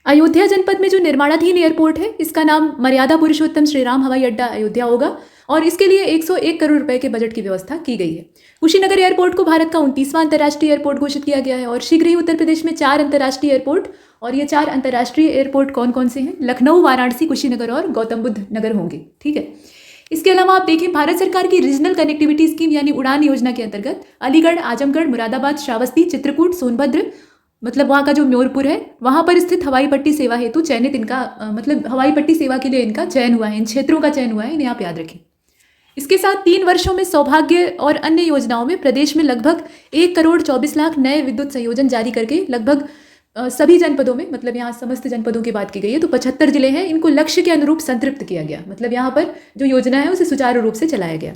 अयोध्या जनपद में जो निर्माणाधीन एयरपोर्ट है, इसका नाम मर्यादा पुरुषोत्तम श्री राम हवाई अड्डा अयोध्या होगा और इसके लिए 101 करोड़ रुपए के बजट की व्यवस्था की गई है। कुशीनगर एयरपोर्ट को भारत का 29वां अंतर्राष्ट्रीय एयरपोर्ट घोषित किया गया है और शीघ्र ही उत्तर प्रदेश में 4 अंतर्राष्ट्रीय एयरपोर्ट, और ये 4 अंतर्राष्ट्रीय एयरपोर्ट कौन कौन से हैं? लखनऊ, वाराणसी, कुशीनगर और गौतम बुद्ध नगर होंगे। ठीक है। इसके अलावा आप देखें, भारत सरकार की रीजनल कनेक्टिविटी स्कीम यानी उड़ान योजना के अंतर्गत अलीगढ़, आजमगढ़, मुरादाबाद, श्रावस्ती, चित्रकूट, सोनभद्र, मतलब वहाँ का जो म्योरपुर है, वहाँ पर स्थित हवाई पट्टी सेवा हेतु चयनित इनका मतलब हवाई पट्टी सेवा के लिए इनका चयन हुआ है। इन क्षेत्रों का चयन हुआ है, इन्हें आप याद रखें। इसके साथ 3 वर्षों में सौभाग्य और अन्य योजनाओं में प्रदेश में लगभग 1 करोड़ 24 लाख नए विद्युत संयोजन जारी करके लगभग सभी जनपदों में, मतलब यहाँ समस्त जनपदों की बात की गई है, तो 75 जिले हैं, इनको लक्ष्य के अनुरूप संतृप्त किया गया। मतलब यहाँ पर जो योजना है उसे सुचारू रूप से चलाया गया।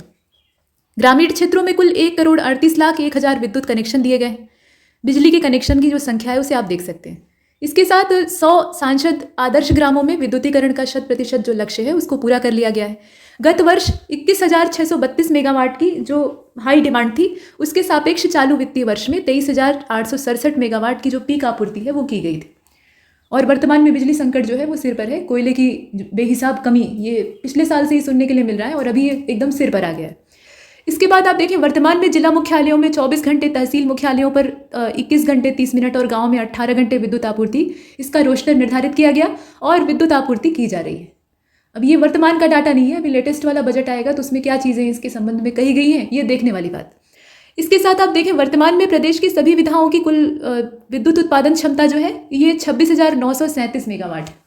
ग्रामीण क्षेत्रों में कुल 1 करोड़ 38 लाख 1,000 विद्युत कनेक्शन दिए गए। बिजली के कनेक्शन की जो संख्या है उसे आप देख सकते हैं। इसके साथ 100 सांसद आदर्श ग्रामों में विद्युतीकरण का 100% जो लक्ष्य है उसको पूरा कर लिया गया है। गत वर्ष 21,632 मेगावाट की जो हाई डिमांड थी, उसके सापेक्ष चालू वित्तीय वर्ष में 23,867 मेगावाट की जो पीक आपूर्ति है वो की गई थी। और वर्तमान में बिजली संकट जो है वो सिर पर है। कोयले की बेहिसाब कमी ये पिछले साल से ही सुनने के लिए मिल रहा है और अभी ये एकदम सिर पर आ गया है। इसके बाद आप देखें, वर्तमान में जिला मुख्यालयों में 24 घंटे, तहसील मुख्यालयों पर 21 घंटे 30 मिनट और गाँव में 18 घंटे विद्युत आपूर्ति, इसका रोस्टर निर्धारित किया गया और विद्युत आपूर्ति की जा रही है। अब ये वर्तमान का डाटा नहीं है, अभी लेटेस्ट वाला बजट आएगा तो उसमें क्या चीज़ें इसके संबंध में कही गई हैं, ये देखने वाली बात। इसके साथ आप देखें, वर्तमान में प्रदेश की सभी विधाओं की कुल विद्युत उत्पादन क्षमता जो है ये 26,937 मेगावाट है।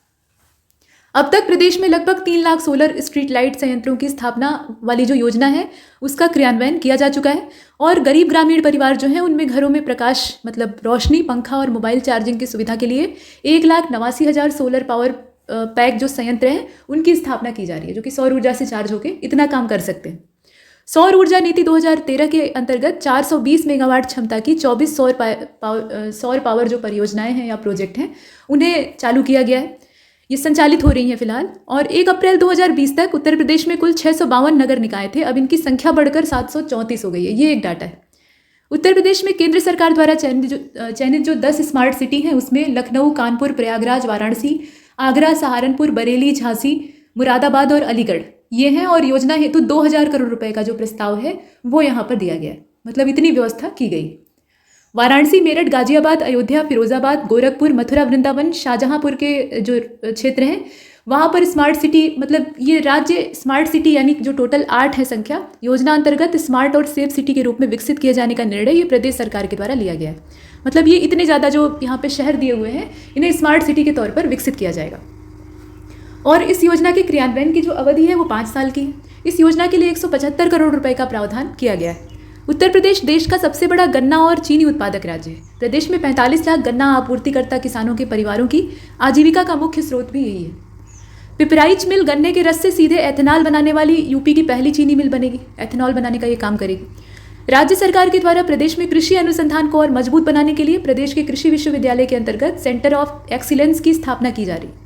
अब तक प्रदेश में लगभग 3 लाख सोलर स्ट्रीट लाइट संयंत्रों की स्थापना वाली जो योजना है उसका क्रियान्वयन किया जा चुका है और गरीब ग्रामीण परिवार जो हैं उनमें घरों में प्रकाश, मतलब रोशनी, पंखा और मोबाइल चार्जिंग की सुविधा के लिए 1,89,000 सोलर पावर पैक जो संयंत्र हैं उनकी स्थापना की जा रही है, जो कि सौर ऊर्जा से चार्ज होकर इतना काम कर सकते हैं। सौर ऊर्जा नीति 2013 के अंतर्गत 420 मेगावाट क्षमता की 24 सौर पावर जो परियोजनाएं हैं या प्रोजेक्ट हैं उन्हें चालू किया गया है। ये संचालित हो रही हैं फिलहाल। और 1 अप्रैल 2020 तक उत्तर प्रदेश में कुल 652 नगर निकाय थे, अब इनकी संख्या बढ़कर 734 हो गई है। ये एक डाटा है। उत्तर प्रदेश में केंद्र सरकार द्वारा चयनित जो 10 स्मार्ट सिटी हैं उसमें लखनऊ, कानपुर, प्रयागराज, वाराणसी, आगरा, सहारनपुर, बरेली, झांसी, मुरादाबाद और अलीगढ़ ये हैं। और योजना हेतु 2,000 करोड़ रुपए का जो प्रस्ताव है वो यहाँ पर दिया गया है, मतलब इतनी व्यवस्था की गई। वाराणसी, मेरठ, गाजियाबाद, अयोध्या, फिरोजाबाद, गोरखपुर, मथुरा, वृंदावन, शाहजहांपुर के जो क्षेत्र हैं वहाँ पर स्मार्ट सिटी, मतलब ये राज्य स्मार्ट सिटी यानी जो टोटल 8 है संख्या, योजना अंतर्गत स्मार्ट और सेफ सिटी के रूप में विकसित किए जाने का निर्णय ये प्रदेश सरकार के द्वारा लिया गया है। मतलब ये इतने ज़्यादा जो यहाँ पे शहर दिए हुए हैं, इन्हें स्मार्ट सिटी के तौर पर विकसित किया जाएगा। और इस योजना के क्रियान्वयन की जो अवधि है वो 5 साल की है। इस योजना के लिए 175 करोड़ रुपए का प्रावधान किया गया है। उत्तर प्रदेश देश का सबसे बड़ा गन्ना और चीनी उत्पादक राज्य है। प्रदेश में 45 लाख गन्ना आपूर्तिकर्ता किसानों के परिवारों की आजीविका का मुख्य स्रोत भी यही है। पिपराइच मिल गन्ने के रस से सीधे एथेनॉल बनाने वाली यूपी की पहली चीनी मिल बनेगी। एथेनॉल बनाने का ये काम करेगी। राज्य सरकार के द्वारा प्रदेश में कृषि अनुसंधान को और मजबूत बनाने के लिए प्रदेश के कृषि विश्वविद्यालय के अंतर्गत सेंटर ऑफ एक्सीलेंस की स्थापना की जा रही है।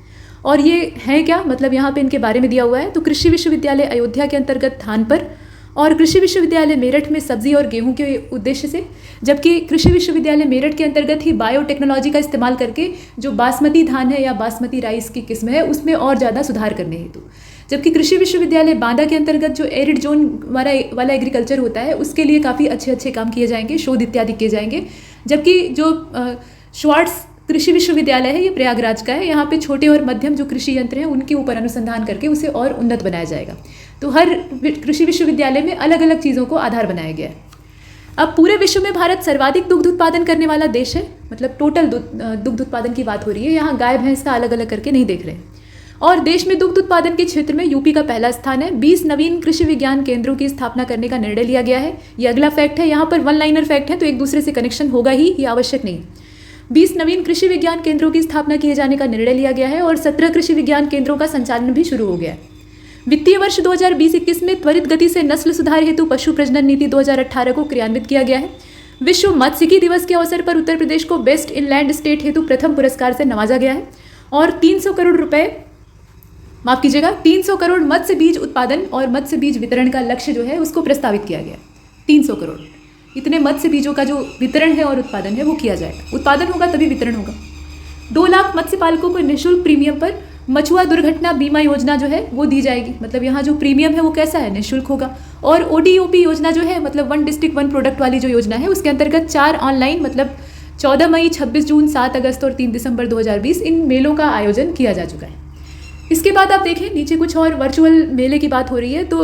और ये है क्या, मतलब यहाँ पे इनके बारे में दिया हुआ है। तो कृषि विश्वविद्यालय अयोध्या के अंतर्गत धान पर और कृषि विश्वविद्यालय मेरठ में सब्जी और गेहूं के उद्देश्य से, जबकि कृषि विश्वविद्यालय मेरठ के अंतर्गत ही बायोटेक्नोलॉजी का इस्तेमाल करके जो बासमती धान है या बासमती राइस की किस्म है उसमें और ज़्यादा सुधार करने हेतु, जबकि कृषि विश्वविद्यालय बांदा के अंतर्गत जो एरिड जोन वाला एग्रीकल्चर होता है उसके लिए काफ़ी अच्छे काम किए जाएंगे, शोध इत्यादि किए जाएंगे। जबकि जो श्वार्ट्स कृषि विश्वविद्यालय है ये प्रयागराज का है। यहाँ पे छोटे और मध्यम जो कृषि यंत्र हैं उनके ऊपर अनुसंधान करके उसे और उन्नत बनाया जाएगा। तो हर कृषि विश्वविद्यालय में अलग अलग चीज़ों को आधार बनाया गया है। अब पूरे विश्व में भारत सर्वाधिक दुग्ध उत्पादन करने वाला देश है। मतलब टोटल दुग्ध उत्पादन की बात हो रही है, यहाँ गाय भैंस का अलग अलग करके नहीं देख रहे। और देश में दुग्ध उत्पादन के क्षेत्र में यूपी का पहला स्थान है। 20 नवीन कृषि विज्ञान केंद्रों की स्थापना करने का निर्णय लिया गया है। ये अगला फैक्ट है। यहाँ पर वन लाइनर फैक्ट है तो एक दूसरे से कनेक्शन होगा ही, ये आवश्यक नहीं। 20 नवीन कृषि विज्ञान केंद्रों की स्थापना किए जाने का निर्णय लिया गया है और 17 कृषि विज्ञान केंद्रों का संचालन भी शुरू हो गया है। वित्तीय वर्ष 2020-21 में त्वरित गति से नस्ल सुधार हेतु पशु प्रजनन नीति 2018 को क्रियान्वित किया गया है। विश्व मत्स्यिकी दिवस के अवसर पर उत्तर प्रदेश को बेस्ट इनलैंड स्टेट हेतु प्रथम पुरस्कार से नवाजा गया है और 300 करोड़ रुपए, माफ कीजिएगा, 300 करोड़ मत्स्य बीज उत्पादन और मत्स्य बीज वितरण का लक्ष्य जो है उसको प्रस्तावित किया गया। 300 करोड़ इतने मत्स्य बीजों का जो वितरण है और उत्पादन है वो किया जाएगा। उत्पादन होगा तभी वितरण होगा। 2 लाख मत्स्य पालकों को निःशुल्क प्रीमियम पर मछुआ दुर्घटना बीमा योजना जो है वो दी जाएगी। मतलब यहाँ जो प्रीमियम है वो कैसा है, निःशुल्क होगा। और ODOP योजना जो है, मतलब 1 डिस्ट्रिक्ट 1 प्रोडक्ट वाली जो योजना है, उसके अंतर्गत 4 ऑनलाइन, मतलब 14 मई, 26 जून, 7 अगस्त और 3 दिसंबर 2020 इन मेलों का आयोजन किया जा चुका है। इसके बाद आप देखें नीचे कुछ और वर्चुअल मेले की बात हो रही है। तो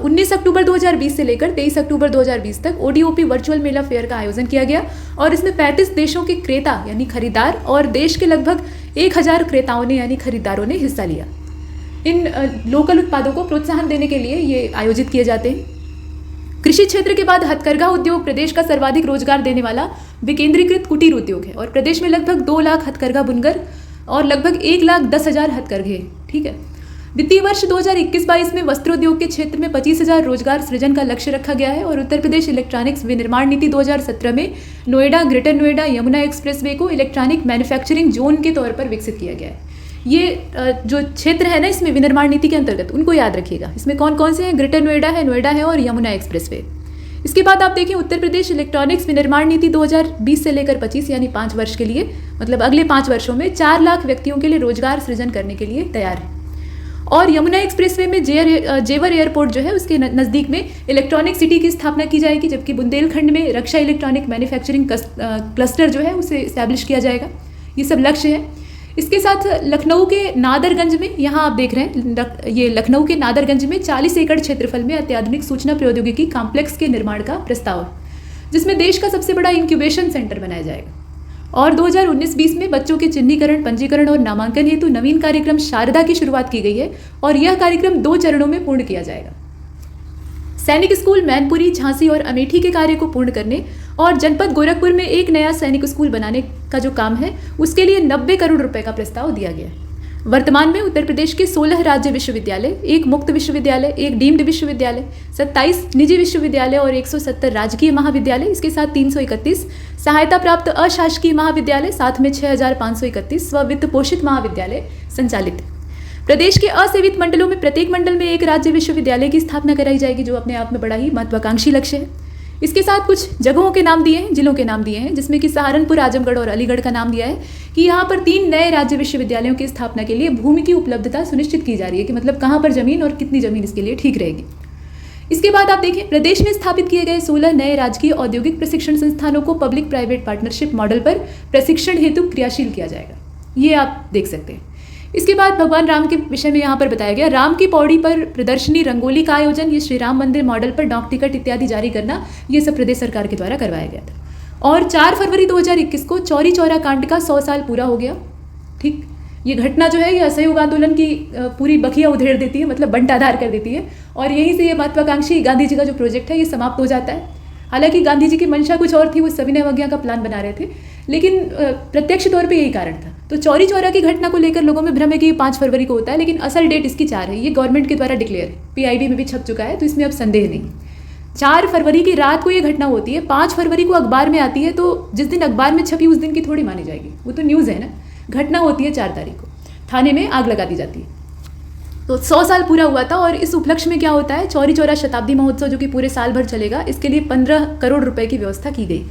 19 अक्टूबर 2020 से लेकर 23 अक्टूबर 2020 तक ODOP वर्चुअल मेला फेयर का आयोजन किया गया और इसमें 35 देशों के क्रेता यानी खरीदार और देश के लगभग 1000 क्रेताओं ने यानी खरीदारों ने हिस्सा लिया। इन लोकल उत्पादों को प्रोत्साहन देने के लिए ये आयोजित किए जाते हैं। कृषि क्षेत्र के बाद हथकरघा उद्योग प्रदेश का सर्वाधिक रोजगार देने वाला विकेंद्रीकृत कुटीर उद्योग है और प्रदेश में लगभग 2 लाख हथकरघा बुनकर और लगभग 1,10,000 हथकरघे। ठीक है। वित्तीय वर्ष 2021-22 में वस्त्रोद्योग के क्षेत्र में 25,000 रोजगार सृजन का लक्ष्य रखा गया है और उत्तर प्रदेश इलेक्ट्रॉनिक्स विनिर्माण नीति 2017 में नोएडा, ग्रेटर नोएडा, यमुना एक्सप्रेसवे को इलेक्ट्रॉनिक मैन्युफैक्चरिंग जोन के तौर पर विकसित किया गया है। ये जो क्षेत्र है ना इसमें विनिर्माण नीति के अंतर्गत, उनको याद रखिएगा। इसमें कौन कौन से हैं? ग्रेटर नोएडा है और यमुना एक्सप्रेसवे। इसके बाद आप देखें उत्तर प्रदेश इलेक्ट्रॉनिक्स विनिर्माण नीति 2020 से लेकर 25 यानी 5 वर्ष के लिए, मतलब अगले 5 वर्षों में 4 लाख व्यक्तियों के लिए रोजगार सृजन करने के लिए तैयार है। और यमुना एक्सप्रेसवे में जेवर एयरपोर्ट जो है उसके नज़दीक में इलेक्ट्रॉनिक सिटी की स्थापना की जाएगी, जबकि बुंदेलखंड में रक्षा इलेक्ट्रॉनिक मैन्युफैक्चरिंग क्लस्टर जो है उसे इस्टेब्लिश किया जाएगा। ये सब लक्ष्य है। इसके साथ लखनऊ के नादरगंज में, यहाँ आप देख रहे हैं ये लखनऊ के नादरगंज में 40 एकड़ क्षेत्रफल में अत्याधुनिक सूचना प्रौद्योगिकी कॉम्प्लेक्स के निर्माण का प्रस्ताव है, जिसमें देश का सबसे बड़ा इंक्यूबेशन सेंटर बनाया जाएगा। और 2019-20 में बच्चों के चिन्हीकरण, पंजीकरण और नामांकन हेतु नवीन कार्यक्रम शारदा की शुरुआत की गई है और यह कार्यक्रम 2 चरणों में पूर्ण किया जाएगा। सैनिक स्कूल मैनपुरी, झांसी और अमेठी के कार्य को पूर्ण करने और जनपद गोरखपुर में एक नया सैनिक स्कूल बनाने का जो काम है उसके लिए 90 करोड़ रुपए का प्रस्ताव दिया गया है। वर्तमान में उत्तर प्रदेश के 16 राज्य विश्वविद्यालय, 1 मुक्त विश्वविद्यालय, 1 डीम्ड विश्वविद्यालय, 27 निजी विश्वविद्यालय और 170 राजकीय महाविद्यालय, इसके साथ 331 सहायता प्राप्त अशासकीय महाविद्यालय, साथ में 6531 स्व-वित्त पोषित महाविद्यालय संचालित। प्रदेश के असेवित मंडलों में प्रत्येक मंडल में 1 राज्य विश्वविद्यालय की स्थापना कराई जाएगी, जो अपने आप में बड़ा ही महत्वाकांक्षी लक्ष्य है। इसके साथ कुछ जगहों के नाम दिए हैं, जिलों के नाम दिए हैं, जिसमें कि सहारनपुर, आजमगढ़ और अलीगढ़ का नाम दिया है कि यहाँ पर 3 नए राज्य विश्वविद्यालयों की स्थापना के लिए भूमि की उपलब्धता सुनिश्चित की जा रही है कि मतलब कहाँ पर जमीन और कितनी जमीन इसके लिए ठीक रहेगी। इसके बाद आप देखें प्रदेश में स्थापित किए गए 16 नए राजकीय औद्योगिक प्रशिक्षण संस्थानों को पब्लिक प्राइवेट पार्टनरशिप मॉडल पर प्रशिक्षण हेतु क्रियाशील किया जाएगा। ये आप देख सकते हैं। इसके बाद भगवान राम के विषय में यहाँ पर बताया गया, राम की पौड़ी पर प्रदर्शनी, रंगोली का आयोजन, ये श्री राम मंदिर मॉडल पर डाक टिकट इत्यादि जारी करना, ये सब प्रदेश सरकार के द्वारा करवाया गया था। और 4 फरवरी 2021 को चौरी चौरा कांड का 100 साल पूरा हो गया। ठीक, ये घटना जो है ये असहयोग आंदोलन की पूरी बखिया उधेड़ देती है, मतलब बंटाधार कर देती है, और यहीं से ये महत्वाकांक्षी गांधी जी का जो प्रोजेक्ट है ये समाप्त हो जाता है। हालांकि गांधी जी की मंशा कुछ और थी, वो सविनय अवज्ञा का प्लान बना रहे थे, लेकिन प्रत्यक्ष तौर पे यही कारण था। तो चौरी चौरा की घटना को लेकर लोगों में भ्रम है कि 5 फरवरी को होता है, लेकिन असल डेट इसकी 4 है। ये गवर्नमेंट के द्वारा डिक्लेयर है, PIB में भी छप चुका है, तो इसमें अब संदेह नहीं। 4 फरवरी की रात को ये घटना होती है, 5 फरवरी को अखबार में आती है, तो जिस दिन अखबार में छपी उस दिन की थोड़ी मानी जाएगी, वो तो न्यूज़ है ना। घटना होती है 4 तारीख को, थाने में आग लगा दी जाती है। तो 100 साल पूरा हुआ था, और इस उपलक्ष्य में क्या होता है, चौरी चौरा शताब्दी महोत्सव जो कि पूरे साल भर चलेगा, इसके लिए 15 करोड़ रुपए की व्यवस्था की गई।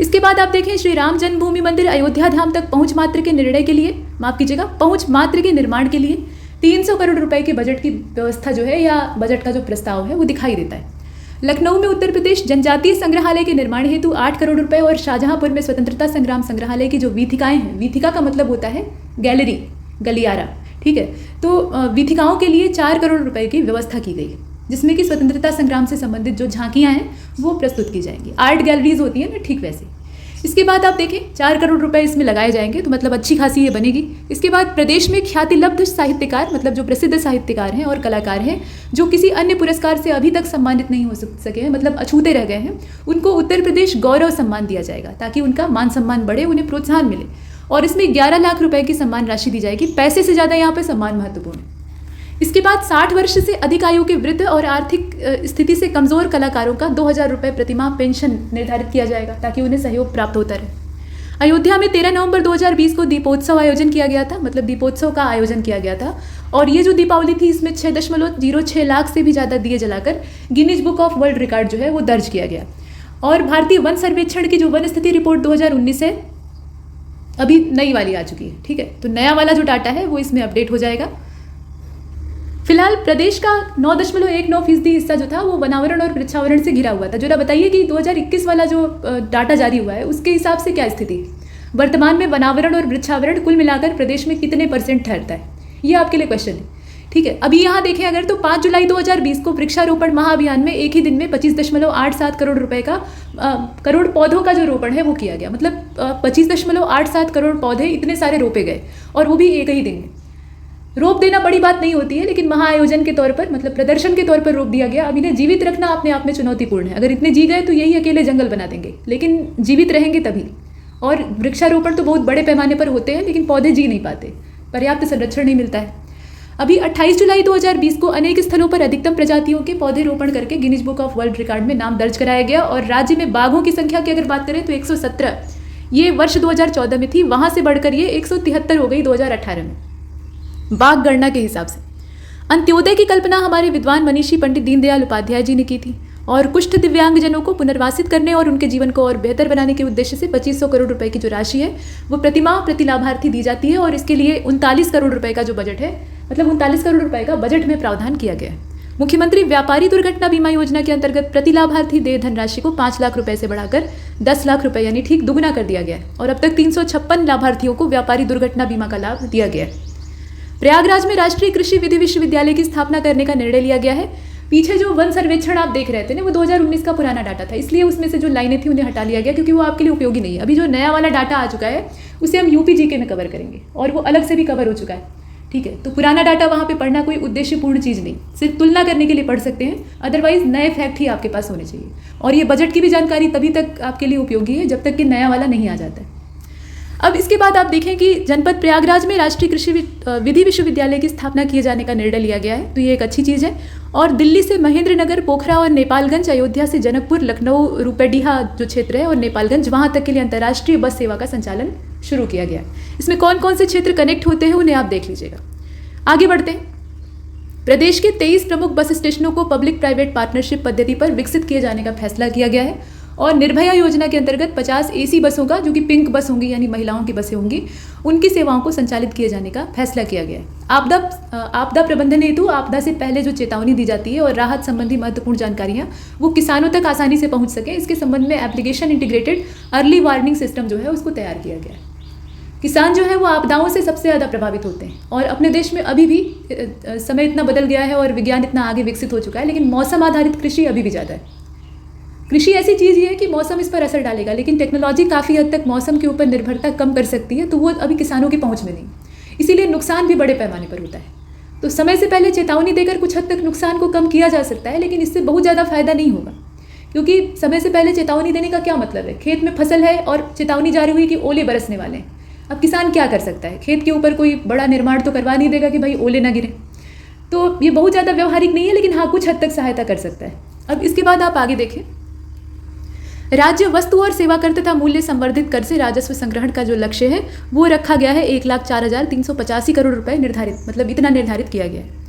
इसके बाद आप देखें, श्री राम जन्मभूमि मंदिर अयोध्या धाम तक पहुंच मात्र के निर्णय के लिए, माफ कीजिएगा, पहुंच मात्र के निर्माण के लिए 300 करोड़ रुपए के बजट की व्यवस्था जो है, या बजट का जो प्रस्ताव है वो दिखाई देता है। लखनऊ में उत्तर प्रदेश जनजातीय संग्रहालय के निर्माण हेतु 8 करोड़ रुपए, और शाहजहांपुर में स्वतंत्रता संग्राम संग्रहालय की जो वीथिकाएं हैं, वीथिका का मतलब होता है गैलरी, गलियारा, ठीक है, तो वीथिकाओं के लिए 4 करोड़ रुपए की व्यवस्था की गई, जिसमें कि स्वतंत्रता संग्राम से संबंधित जो झांकियां हैं वो प्रस्तुत की जाएंगी। आर्ट गैलरीज होती है ना, ठीक वैसे। इसके बाद आप देखें 4 करोड़ रुपए इसमें लगाए जाएंगे, तो मतलब अच्छी खासी ये बनेगी। इसके बाद प्रदेश में ख्यातिलब्ध साहित्यकार, मतलब जो प्रसिद्ध साहित्यकार हैं और कलाकार हैं, जो किसी अन्य पुरस्कार से अभी तक सम्मानित नहीं हो सके हैं, मतलब अछूते रह गए हैं, उनको उत्तर प्रदेश गौरव सम्मान दिया जाएगा, ताकि उनका मान सम्मान बढ़े, उन्हें प्रोत्साहन मिले। और इसमें 11 लाख रुपए की सम्मान राशि दी जाएगी। पैसे से ज़्यादा यहाँ पर सम्मान महत्वपूर्ण है। इसके बाद 60 वर्ष से अधिक आयु के वृद्ध और आर्थिक स्थिति से कमजोर कलाकारों का 2000 रुपये प्रतिमाह पेंशन निर्धारित किया जाएगा, ताकि उन्हें सहयोग प्राप्त होता रहे। अयोध्या में 13 नवंबर 2020 को दीपोत्सव आयोजन किया गया था, मतलब दीपोत्सव का आयोजन किया गया था। और ये जो दीपावली थी, इसमें 6.06 लाख से भी ज़्यादा दिए जलाकर Guinness book of world record जो है वो दर्ज किया गया। और भारतीय वन सर्वेक्षण की जो वन स्थिति रिपोर्ट 2019 है, अभी नई वाली आ चुकी है, ठीक है, तो नया वाला जो डाटा है वो इसमें अपडेट हो जाएगा। फिलहाल प्रदेश का 9.19% हिस्सा जो था वो वनावरण और वृक्षावरण से घिरा हुआ था। जरा बताइए कि 2021 वाला जो डाटा जारी हुआ है उसके हिसाब से क्या स्थिति है? वर्तमान में वनावरण और वृक्षावरण कुल मिलाकर प्रदेश में कितने % ठहरता है, ये आपके लिए क्वेश्चन है, ठीक है। अभी यहाँ देखें अगर, तो 5 जुलाई 2020 को वृक्षारोपण महाअभियान में एक ही दिन में 25.87 करोड़ रुपए का करोड़ पौधों का जो रोपण है वो किया गया। मतलब 25.87 करोड़ पौधे इतने सारे रोपे गए, और वो भी एक ही दिन में। रोप देना बड़ी बात नहीं होती है, लेकिन महाआयोजन के तौर पर, मतलब प्रदर्शन के तौर पर रोप दिया गया। अब इन्हें जीवित रखना अपने आप में चुनौतीपूर्ण है। अगर इतने जी गए तो यही अकेले जंगल बना देंगे, लेकिन जीवित रहेंगे तभी। और वृक्षारोपण तो बहुत बड़े पैमाने पर होते हैं, लेकिन पौधे जी नहीं पाते, पर्याप्त संरक्षण नहीं मिलता है। अभी 28 जुलाई 2020 को अनेक स्थलों पर अधिकतम प्रजातियों के पौधे रोपण करके Guinness book of world record में नाम दर्ज कराया गया। और राज्य में बाघों की संख्या की अगर बात करें तो 117, ये वर्ष 2014 में थी, वहाँ से बढ़कर ये 173 हो गई 2018 में, बाघ गणना के हिसाब से। अंत्योदय की कल्पना हमारे विद्वान मनीषी पंडित दीनदयाल उपाध्याय जी ने की थी, और कुष्ठ दिव्यांगजनों को पुनर्वासित करने और उनके जीवन को और बेहतर बनाने के उद्देश्य से 2500 करोड़ रुपए की जो राशि है वो प्रतिमाह प्रति लाभार्थी दी जाती है। और इसके लिए 39 करोड़ रुपए का जो बजट है, मतलब 39 करोड़ रुपए का बजट में प्रावधान किया गया है। मुख्यमंत्री व्यापारी दुर्घटना बीमा योजना के अंतर्गत प्रति लाभार्थी देय धनराशि को 5 लाख रुपए से बढ़ाकर 10 लाख रुपए यानी ठीक दुगुना कर दिया गया है। और अब तक 356 लाभार्थियों को व्यापारी दुर्घटना बीमा का लाभ दिया गया है। प्रयागराज में राष्ट्रीय कृषि विधि विश्वविद्यालय की स्थापना करने का निर्णय लिया गया है। पीछे जो वन सर्वेक्षण आप देख रहे थे ना, वो 2019 का पुराना डाटा था, इसलिए उसमें से जो लाइनें थी उन्हें हटा लिया गया, क्योंकि वो आपके लिए उपयोगी नहीं है। अभी जो नया वाला डाटा आ चुका है उसे हम UPGK में कवर करेंगे, और वो अलग से भी कवर हो चुका है, ठीक है। तो पुराना डाटा वहाँ पे पढ़ना कोई उद्देश्यपूर्ण चीज़ नहीं, सिर्फ तुलना करने के लिए पढ़ सकते हैं, अदरवाइज नए फैक्ट ही आपके पास होने चाहिए। और ये बजट की भी जानकारी तभी तक आपके लिए उपयोगी है जब तक कि नया वाला नहीं आ जाता है। अब इसके बाद आप देखें कि जनपद प्रयागराज में राष्ट्रीय कृषि विधि विश्वविद्यालय की स्थापना किए जाने का निर्णय लिया गया है, तो ये एक अच्छी चीज़ है। और दिल्ली से महेंद्रनगर, पोखरा और नेपालगंज, अयोध्या से जनकपुर, लखनऊ, रूपेडीहा जो क्षेत्र है और नेपालगंज, वहाँ तक के लिए अंतर्राष्ट्रीय बस सेवा का संचालन शुरू किया गया है। इसमें कौन कौन से क्षेत्र कनेक्ट होते हैं उन्हें आप देख लीजिएगा। आगे बढ़ते हैं। प्रदेश के 23 प्रमुख बस स्टेशनों को पब्लिक प्राइवेट पार्टनरशिप पद्धति पर विकसित किए जाने का फैसला किया गया है। और निर्भया योजना के अंतर्गत 50 AC बसों का, जो कि पिंक बस होंगी यानी महिलाओं की बसें होंगी, उनकी सेवाओं को संचालित किए जाने का फैसला किया गया है। आपदा प्रबंधन हेतु आपदा से पहले जो चेतावनी दी जाती है और राहत संबंधी महत्वपूर्ण जानकारियां वो किसानों तक आसानी से पहुंच सके, इसके संबंध में application integrated early warning system जो है उसको तैयार किया गया है। किसान जो है वो आपदाओं से सबसे ज़्यादा प्रभावित होते हैं और अपने देश में अभी भी समय इतना बदल गया है और विज्ञान इतना आगे विकसित हो चुका है, लेकिन मौसम आधारित कृषि अभी भी ज़्यादा है। कृषि ऐसी चीज़ ही है कि मौसम इस पर असर डालेगा, लेकिन टेक्नोलॉजी काफ़ी हद तक मौसम के ऊपर निर्भरता कम कर सकती है, तो वो अभी किसानों की पहुँच में नहीं, इसीलिए नुकसान भी बड़े पैमाने पर होता है। तो समय से पहले चेतावनी देकर कुछ हद तक नुकसान को कम किया जा सकता है, लेकिन इससे बहुत ज़्यादा फायदा नहीं होगा, क्योंकि समय से पहले चेतावनी देने का क्या मतलब है? खेत में फसल है और चेतावनी जारी हुई कि ओले बरसने वाले हैं। अब किसान क्या कर सकता है? खेत के ऊपर कोई बड़ा निर्माण तो करवा नहीं देगा कि भाई ओले ना गिरे। तो ये बहुत ज़्यादा व्यवहारिक नहीं है, लेकिन हाँ कुछ हद तक सहायता कर सकता है। अब इसके बाद आप आगे देखें, राज्य वस्तु और सेवा कर तथा मूल्य संवर्धित कर से राजस्व संग्रहण का जो लक्ष्य है वो रखा गया है 1,04,385 करोड़ रुपए निर्धारित, मतलब इतना निर्धारित किया गया है।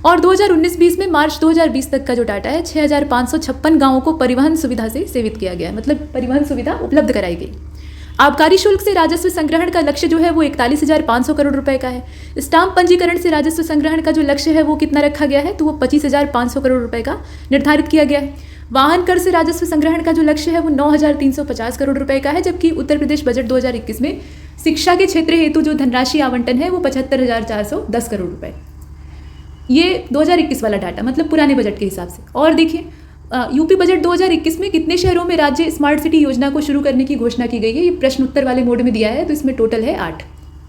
और 2019-20 में मार्च 2020 तक का जो डाटा है 6,556 गाँवों को परिवहन सुविधा से सेवित किया गया है, मतलब परिवहन सुविधा उपलब्ध कराई गई। आबकारी शुल्क से राजस्व संग्रहण का लक्ष्य जो है वो 41,500 करोड़ रुपए का है। स्टाम्प पंजीकरण से राजस्व संग्रहण का जो लक्ष्य है वो कितना रखा गया है, तो वो 25,500 करोड़ रुपए का निर्धारित किया गया है। वाहन कर से राजस्व संग्रहण का जो लक्ष्य है वो 9,350 करोड़ रुपए का है, जबकि उत्तर प्रदेश बजट 2021 में शिक्षा के क्षेत्र हेतु जो धनराशि आवंटन है वो 75,410 करोड़ रुपए। ये 2021 वाला डाटा, मतलब पुराने बजट के हिसाब से। और देखिए यूपी बजट 2021 में कितने शहरों में राज्य स्मार्ट सिटी योजना को शुरू करने की घोषणा की गई है, ये प्रश्न उत्तर वाले मोड में दिया है, तो इसमें टोटल है 8।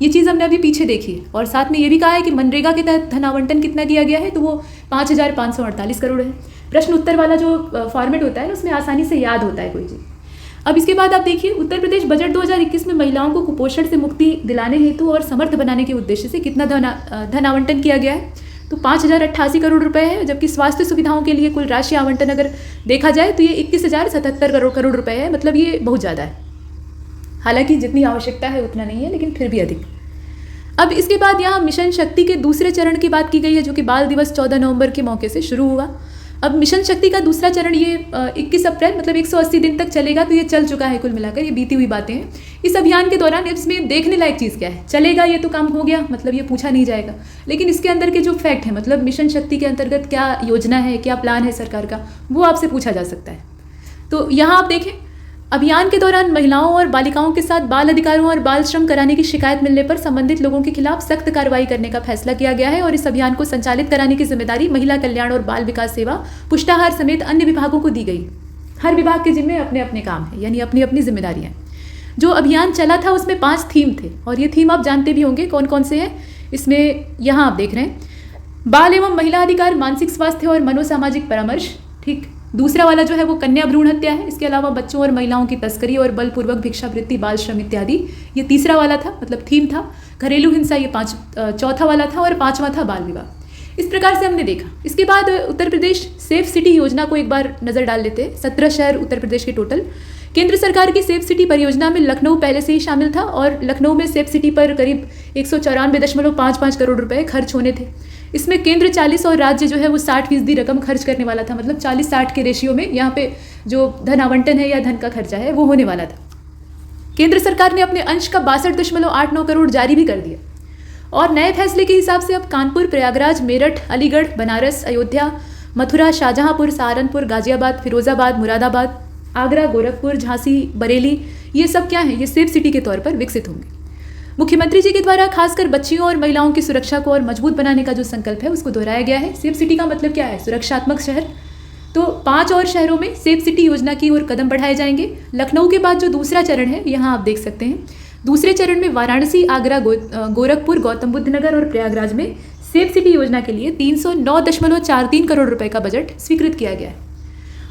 ये चीज़ हमने अभी पीछे देखी है। और साथ में ये भी कहा है कि मनरेगा के तहत धन आवंटन कितना किया गया है, तो वो 5,548 करोड़ है। प्रश्न उत्तर वाला जो फॉर्मेट होता है उसमें आसानी से याद होता है कोई चीज़। अब इसके बाद आप देखिए उत्तर प्रदेश बजट 2021 में महिलाओं को कुपोषण से मुक्ति दिलाने हेतु और समर्थ बनाने के उद्देश्य से कितना धन आवंटन किया गया है, तो 5,088 करोड़ रुपए है, जबकि स्वास्थ्य सुविधाओं के लिए कुल राशि आवंटन अगर देखा जाए तो ये 21,077 करोड़ रुपए है, मतलब ये बहुत ज़्यादा है। हालांकि जितनी आवश्यकता है उतना नहीं है, लेकिन फिर भी अधिक। अब इसके बाद यहाँ मिशन शक्ति के दूसरे चरण की बात की गई है, जो कि बाल दिवस 14 नवंबर के मौके से शुरू हुआ। अब मिशन शक्ति का दूसरा चरण ये 21 अप्रैल मतलब 180 दिन तक चलेगा, तो ये चल चुका है कुल मिलाकर, ये बीती हुई बातें हैं। इस अभियान के दौरान इसमें देखने लायक चीज़ क्या है? चलेगा ये तो काम हो गया, मतलब ये पूछा नहीं जाएगा, लेकिन इसके अंदर के जो फैक्ट है, मतलब मिशन शक्ति के अंतर्गत क्या योजना है, क्या प्लान है सरकार का, वो आपसे पूछा जा सकता है। तो यहाँ आप देखें, अभियान के दौरान महिलाओं और बालिकाओं के साथ बाल अधिकारों और बाल श्रम कराने की शिकायत मिलने पर संबंधित लोगों के खिलाफ सख्त कार्रवाई करने का फैसला किया गया है। और इस अभियान को संचालित कराने की जिम्मेदारी महिला कल्याण और बाल विकास सेवा, पुष्टाहार समेत अन्य विभागों को दी गई। हर विभाग के जिम्मे अपने अपने काम है, यानी अपनी अपनी जिम्मेदारियां। जो अभियान चला था उसमें 5 थीम थे, और ये थीम आप जानते भी होंगे कौन कौन से हैं। इसमें यहाँ आप देख रहे हैं, बाल एवं महिला अधिकार, मानसिक स्वास्थ्य और मनोसामाजिक परामर्श, ठीक। दूसरा वाला जो है वो कन्या भ्रूण हत्या है। इसके अलावा बच्चों और महिलाओं की तस्करी और बलपूर्वक भिक्षावृत्ति, बाल श्रम इत्यादि, ये तीसरा वाला था, मतलब थीम था। घरेलू हिंसा ये चौथा वाला था, और 5वां था बाल विवाह। इस प्रकार से हमने देखा। इसके बाद उत्तर प्रदेश सेफ सिटी योजना को एक बार नज़र डाल लेते हैं। 17 शहर उत्तर प्रदेश के टोटल। केंद्र सरकार की सेफ सिटी परियोजना में लखनऊ पहले से ही शामिल था, और लखनऊ में सेफ सिटी पर करीब 194.55 करोड़ रुपए खर्च होने थे। इसमें केंद्र 40 और राज्य जो है वो 60% रकम खर्च करने वाला था, मतलब 40-60 के रेशियो में यहाँ पे जो धन आवंटन है या धन का खर्चा है वो होने वाला था। केंद्र सरकार ने अपने अंश का 62.89 करोड़ जारी भी कर दिया। और नए फैसले के हिसाब से अब कानपुर, प्रयागराज, मेरठ, अलीगढ़, बनारस, अयोध्या, मथुरा, शाहजहांपुर, सहारनपुर, गाजियाबाद, फिरोजाबाद, मुरादाबाद, आगरा, गोरखपुर, झांसी, बरेली, ये सब क्या है, ये सेफ सिटी के तौर पर विकसित होंगे। मुख्यमंत्री जी के द्वारा खासकर बच्चियों और महिलाओं की सुरक्षा को और मजबूत बनाने का जो संकल्प है उसको दोहराया गया है। सेफ सिटी का मतलब क्या है? सुरक्षात्मक शहर। तो 5 और शहरों में सेफ सिटी योजना की ओर कदम बढ़ाए जाएंगे। लखनऊ के बाद जो दूसरा चरण है, यहाँ आप देख सकते हैं, दूसरे चरण में वाराणसी, आगरा, गोरखपुर, गौतम बुद्ध नगर और प्रयागराज में सेफ सिटी योजना के लिए 309.43 करोड़ रुपए का बजट स्वीकृत किया गया है।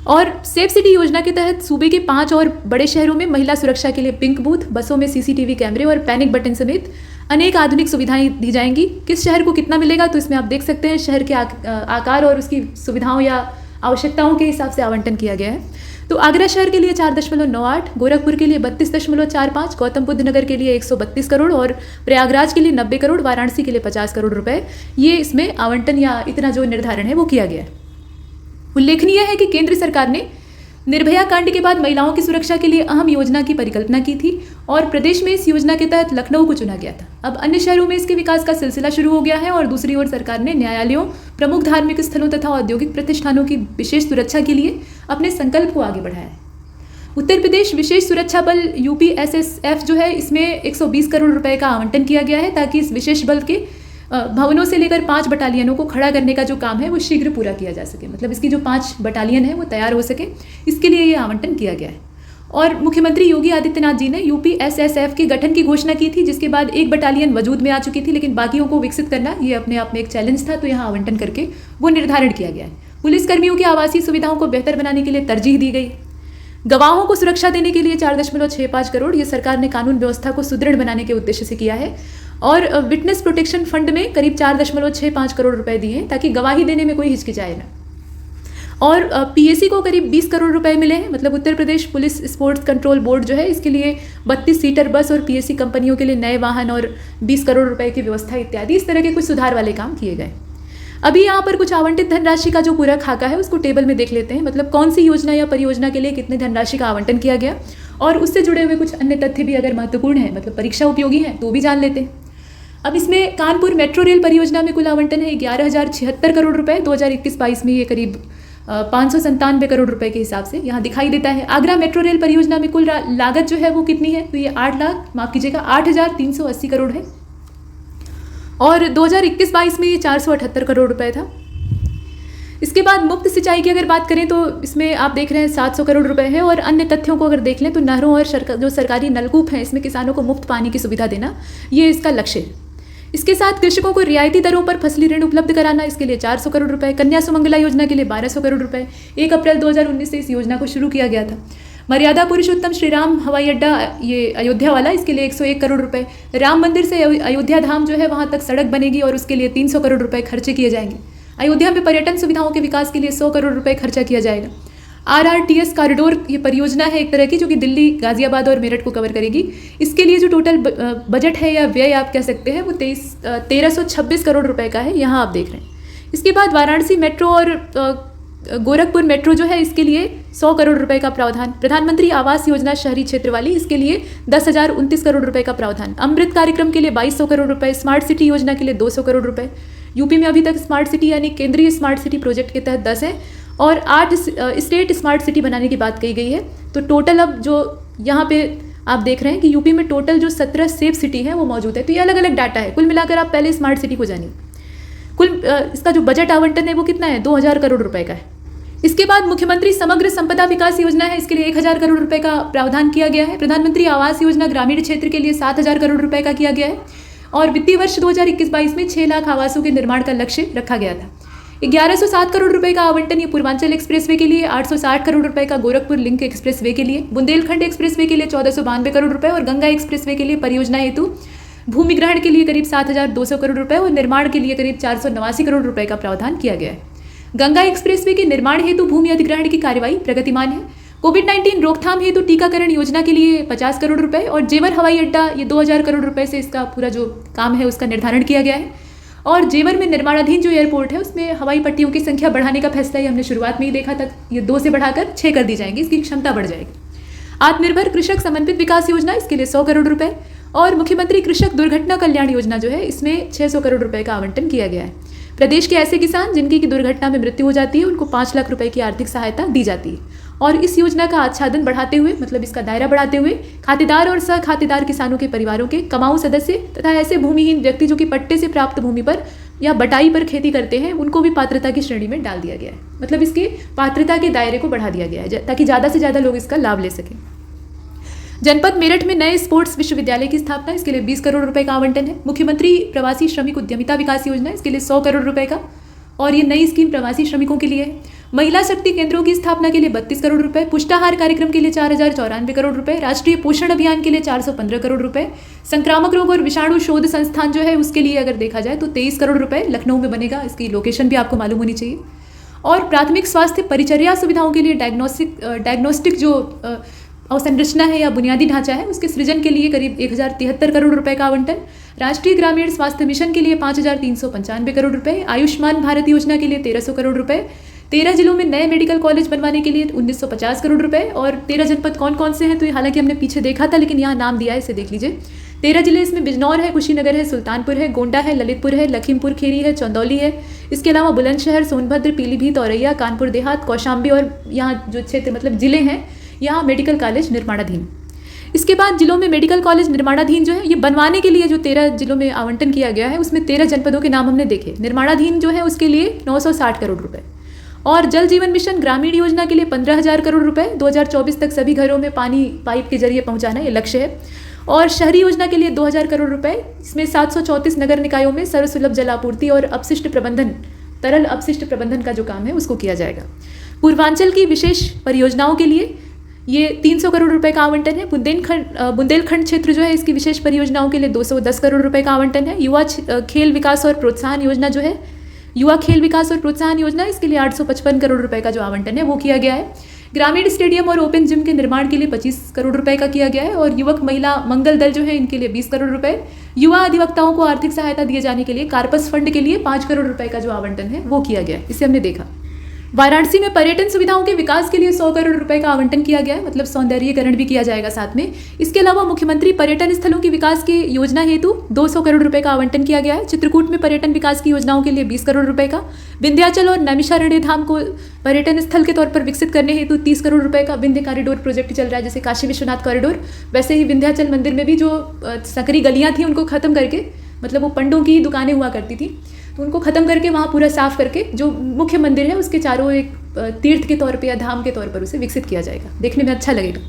और सेफ सिटी योजना के तहत सूबे के 5 और बड़े शहरों में महिला सुरक्षा के लिए पिंक बूथ, बसों में CCTV कैमरे और पैनिक बटन समेत अनेक आधुनिक सुविधाएं दी जाएंगी। किस शहर को कितना मिलेगा, तो इसमें आप देख सकते हैं शहर के आकार और उसकी सुविधाओं या आवश्यकताओं के हिसाब से आवंटन किया गया है। तो आगरा शहर के लिए 4.98, गोरखपुर के लिए 32.45, गौतम बुद्ध नगर के लिए 132 करोड़ और प्रयागराज के लिए 90 करोड़, वाराणसी के लिए 50 करोड़ रुपए, ये इसमें आवंटन या इतना जो निर्धारण है वो किया गया है। उल्लेखनीय है कि केंद्र सरकार ने निर्भया कांड के बाद महिलाओं की सुरक्षा के लिए अहम योजना की परिकल्पना की थी, और प्रदेश में इस योजना के तहत लखनऊ को चुना गया था। अब अन्य शहरों में इसके विकास का सिलसिला शुरू हो गया है, और दूसरी ओर सरकार ने न्यायालयों, प्रमुख धार्मिक स्थलों तथा औद्योगिक प्रतिष्ठानों की विशेष सुरक्षा के लिए अपने संकल्प को आगे बढ़ाया है। उत्तर प्रदेश विशेष सुरक्षा बल UPSSF जो है, इसमें 120 करोड़ रुपए का आवंटन किया गया है ताकि इस विशेष बल के भवनों से लेकर 5 बटालियनों को खड़ा करने का जो काम है वो शीघ्र पूरा किया जा सके। मतलब इसकी जो 5 बटालियन है वो तैयार हो सके, इसके लिए ये आवंटन किया गया है। और मुख्यमंत्री योगी आदित्यनाथ जी ने UPSSF के गठन की घोषणा की थी, जिसके बाद एक बटालियन वजूद में आ चुकी थी, लेकिन बाकियों को विकसित करना ये अपने आप में एक चैलेंज था, तो यहाँ आवंटन करके वो निर्धारण किया गया है। पुलिसकर्मियों की आवासीय सुविधाओं को बेहतर बनाने के लिए तरजीह दी गई। गवाहों को सुरक्षा देने के लिए 4.65 करोड़ ये सरकार ने कानून व्यवस्था को सुदृढ़ बनाने के उद्देश्य से किया है। और विटनेस प्रोटेक्शन फंड में करीब 4.65 करोड़ रुपए दिए हैं ताकि गवाही देने में कोई हिचकिचाए ना। और PAC को करीब 20 करोड़ रुपए मिले हैं। मतलब Uttar Pradesh police sports control board जो है, इसके लिए 32 सीटर बस और PAC कंपनियों के लिए नए वाहन और 20 करोड़ रुपए की व्यवस्था इत्यादि, इस तरह के कुछ सुधार वाले काम किए गए। अभी यहाँ पर कुछ आवंटित धनराशि का जो पूरा खाका है उसको टेबल में देख लेते हैं। मतलब कौन सी योजना या परियोजना के लिए कितने धनराशि का आवंटन किया गया, और उससे जुड़े हुए कुछ अन्य तथ्य भी अगर महत्वपूर्ण है, मतलब परीक्षा उपयोगी हैं, तो भी जान लेते हैं। अब इसमें कानपुर मेट्रो रेल परियोजना में कुल आवंटन है 11,076 करोड़ रुपए। 2021-22 में ये करीब 597 करोड़ रुपए के हिसाब से यहाँ दिखाई देता है। आगरा मेट्रो रेल परियोजना में कुल लागत जो है वो कितनी है, तो ये 8,380 करोड़ है। और 2021-22 में ये 478 करोड़ रुपए था। इसके बाद मुफ्त सिंचाई की अगर बात करें तो इसमें आप देख रहे हैं 700 करोड़ रुपए है। और अन्य तथ्यों को अगर देख लें तो नहरों और जो सरकारी नलकूप हैं, इसमें किसानों को मुफ्त पानी की सुविधा देना, ये इसका लक्ष्य है। इसके साथ कृषकों को रियायती दरों पर फसली ऋण उपलब्ध कराना, इसके लिए 400 करोड़ रुपए। कन्या सुमंगला योजना के लिए 1200 करोड़ रुपए। 1 अप्रैल 2019 से इस योजना को शुरू किया गया था। मर्यादा पुरुषोत्तम श्री राम हवाई अड्डा, ये अयोध्या वाला, इसके लिए 101 करोड़ रुपए। राम मंदिर से अयोध्या धाम जो है वहाँ तक सड़क बनेगी और उसके लिए 300 करोड़ रुपए खर्चे किए जाएंगे। अयोध्या में पर्यटन सुविधाओं के विकास के लिए 100 करोड़ रुपए खर्चा किया जाएगा। RRTS कॉरिडोर ये परियोजना है एक तरह की, जो कि दिल्ली, गाजियाबाद और मेरठ को कवर करेगी। इसके लिए जो टोटल बजट है या व्यय आप कह सकते हैं वो 1326 करोड़ रुपए का है, यहाँ आप देख रहे हैं। इसके बाद वाराणसी मेट्रो और गोरखपुर मेट्रो जो है, इसके लिए 100 करोड़ रुपए का प्रावधान। प्रधानमंत्री आवास योजना शहरी क्षेत्र वाली, इसके लिए 10,029 करोड़ रुपए का प्रावधान। अमृत कार्यक्रम के लिए 2200 करोड़ रुपए। स्मार्ट सिटी योजना के लिए 200 करोड़ रुपए। यूपी में अभी तक स्मार्ट सिटी यानी केंद्रीय स्मार्ट सिटी प्रोजेक्ट के तहत 10 है और 8 स्टेट स्मार्ट सिटी बनाने की बात कही गई है। तो टोटल अब जो यहाँ पे आप देख रहे हैं कि यूपी में टोटल जो 17 सेफ सिटी है वो मौजूद है। तो ये अलग अलग डाटा है। कुल मिलाकर आप पहले स्मार्ट सिटी को जानिए। कुल इसका जो बजट आवंटन है वो कितना है, 2000 करोड़ रुपए का है। इसके बाद मुख्यमंत्री समग्र संपदा विकास योजना है, इसके लिए 1000 करोड़ रुपए का प्रावधान किया गया है। प्रधानमंत्री आवास योजना ग्रामीण क्षेत्र के लिए 7000 करोड़ रुपए का किया गया है। और वित्तीय वर्ष 2021-22 में 6 लाख आवासों के निर्माण का लक्ष्य रखा गया था। 1107 करोड़ रुपए का आवंटन ये पूर्वांचल एक्सप्रेसवे के लिए, 860 करोड़ रुपए का गोरखपुर लिंक एक्सप्रेसवे के लिए, बुंदेलखंड एक्सप्रेसवे के लिए 1492 करोड़ रुपए और गंगा एक्सप्रेसवे के लिए परियोजना हेतु भूमि ग्रहण के लिए करीब 7200 करोड़ रुपए और निर्माण के लिए करीब 489 करोड़ रुपए का प्रावधान किया गया है। गंगा एक्सप्रेसवे के निर्माण हेतु भूमि अधिग्रहण की कार्यवाही प्रगतिमान है। कोविड-19 रोकथाम हेतु टीकाकरण योजना के लिए 50 करोड़ रुपए और जेवर हवाई अड्डा, ये 2000 करोड़ रुपए से इसका पूरा जो काम है उसका निर्धारण किया गया है। और जेवर में निर्माणाधीन जो एयरपोर्ट है उसमें हवाई पट्टियों की संख्या बढ़ाने का फैसला ही हमने शुरुआत में ही देखा था। ये 2 से बढ़ाकर 6 कर दी जाएंगी, इसकी क्षमता बढ़ जाएगी। आत्मनिर्भर कृषक समन्वित विकास योजना, इसके लिए 100 करोड़ रुपए और मुख्यमंत्री कृषक दुर्घटना कल्याण योजना जो है इसमें 600 करोड़ रुपए का आवंटन किया गया है। प्रदेश के ऐसे किसान जिनकी दुर्घटना में मृत्यु हो जाती है उनको 5 लाख रुपए की आर्थिक सहायता दी जाती है। और इस योजना का आच्छादन बढ़ाते हुए, मतलब इसका दायरा बढ़ाते हुए, खातेदार और सह खातेदार किसानों के परिवारों के कमाऊ सदस्य तथा ऐसे भूमिहीन व्यक्ति जो कि पट्टे से प्राप्त भूमि पर या बटाई पर खेती करते हैं उनको भी पात्रता की श्रेणी में डाल दिया गया है। मतलब इसके पात्रता के दायरे को बढ़ा दिया गया है ताकि ज़्यादा से ज़्यादा लोग इसका लाभ ले सकें। जनपद मेरठ में नए स्पोर्ट्स विश्वविद्यालय की स्थापना, इसके लिए 20 करोड़ रुपए का आवंटन है। मुख्यमंत्री प्रवासी श्रमिक उद्यमिता विकास योजना, इसके लिए 100 करोड़ रुपए का और ये नई स्कीम प्रवासी श्रमिकों के लिए है। महिला शक्ति केंद्रों की स्थापना के लिए 32 करोड़ रुपए। पुष्टाहार कार्यक्रम के लिए 4094 करोड़ रुपए। राष्ट्रीय पोषण अभियान के लिए 415 करोड़ रुपए। संक्रामक रोग और विषाणु शोध संस्थान जो है उसके लिए अगर देखा जाए तो 23 करोड़ रुपए लखनऊ में बनेगा, इसकी लोकेशन भी आपको मालूम होनी चाहिए। और प्राथमिक स्वास्थ्य परिचर्या सुविधाओं के लिए डायग्नोस्टिक जो अवसंरचना है या बुनियादी ढांचा है उसके सृजन के लिए करीब 1073 करोड़ रुपए का आवंटन। राष्ट्रीय ग्रामीण स्वास्थ्य मिशन के लिए 5395 करोड़ रुपए। आयुष्मान भारत योजना के लिए 1300 करोड़ रुपए। 13 जिलों में नए मेडिकल कॉलेज बनवाने के लिए 1950 करोड़ रुपए। और 13 जनपद कौन कौन से हैं तो हालांकि हमने पीछे देखा था लेकिन यहाँ नाम दिया है, इसे देख लीजिए। 13 जिले इसमें बिजनौर है, कुशीनगर है, सुल्तानपुर है, गोंडा है, ललितपुर है, लखीमपुर खीरी है, चंदौली है। इसके अलावा बुलंदशहर, सोनभद्र, पीलीभीत, औरैया, कानपुर देहात, कौशाम्बी और यहाँ जो क्षेत्र मतलब जिले हैं यहाँ मेडिकल कॉलेज निर्माणाधीन। इसके बाद जिलों में मेडिकल कॉलेज निर्माणाधीन जो है ये बनवाने के लिए जो 13 जिलों में आवंटन किया गया है उसमें 13 जनपदों के नाम हमने देखे। निर्माणाधीन जो है उसके लिए 960 करोड़ रुपए, और जल जीवन मिशन ग्रामीण योजना के लिए 15,000 करोड़ रुपए 2024 तक सभी घरों में पानी पाइप के जरिए पहुंचाना ये लक्ष्य है। और शहरी योजना के लिए 2,000 करोड़ रुपए, इसमें 734 नगर निकायों में सर्वसुलभ जलापूर्ति और अपशिष्ट प्रबंधन, तरल अपशिष्ट प्रबंधन का जो काम है उसको किया जाएगा। पूर्वांचल की विशेष परियोजनाओं के लिए ये 300 करोड़ रुपए का आवंटन है। बुंदेलखंड क्षेत्र जो है इसकी विशेष परियोजनाओं के लिए 210 करोड़ रुपए का आवंटन है। युवा खेल विकास और प्रोत्साहन योजना जो है, युवा खेल विकास और प्रोत्साहन योजना, इसके लिए 855 करोड़ रुपए का जो आवंटन है वो किया गया है। ग्रामीण स्टेडियम और ओपन जिम के निर्माण के लिए 25 करोड़ रुपए का किया गया है। और युवक महिला मंगल दल जो है इनके लिए 20 करोड़ रुपए। युवा अधिवक्ताओं को आर्थिक सहायता दिए जाने के लिए कार्पस फंड के लिए 5 करोड़ रुपए का जो आवंटन है वो किया गया है। इसे हमने देखा। वाराणसी में पर्यटन सुविधाओं के विकास के लिए 100 करोड़ रुपए का आवंटन किया गया है, मतलब सौंदर्यीकरण भी किया जाएगा साथ में। इसके अलावा मुख्यमंत्री पर्यटन स्थलों के विकास की योजना हेतु 200 करोड़ रुपए का आवंटन किया गया है। चित्रकूट में पर्यटन विकास की योजनाओं के लिए 20 करोड़ रुपए का। विंध्याचल और नैमिषारण्य धाम को पर्यटन स्थल के तौर पर विकसित करने हेतु 30 करोड़ रुपए का विंध्य कॉरिडोर प्रोजेक्ट चल रहा है, जैसे काशी विश्वनाथ कॉरिडोर। वैसे ही विंध्याचल मंदिर में भी जो सकरी गलियां थी उनको खत्म करके, मतलब वो पंडों की दुकानें हुआ करती थी, तो उनको खत्म करके वहाँ पूरा साफ करके जो मुख्य मंदिर है उसके चारों एक तीर्थ के तौर पे या धाम के तौर पर उसे विकसित किया जाएगा, देखने में अच्छा लगेगा।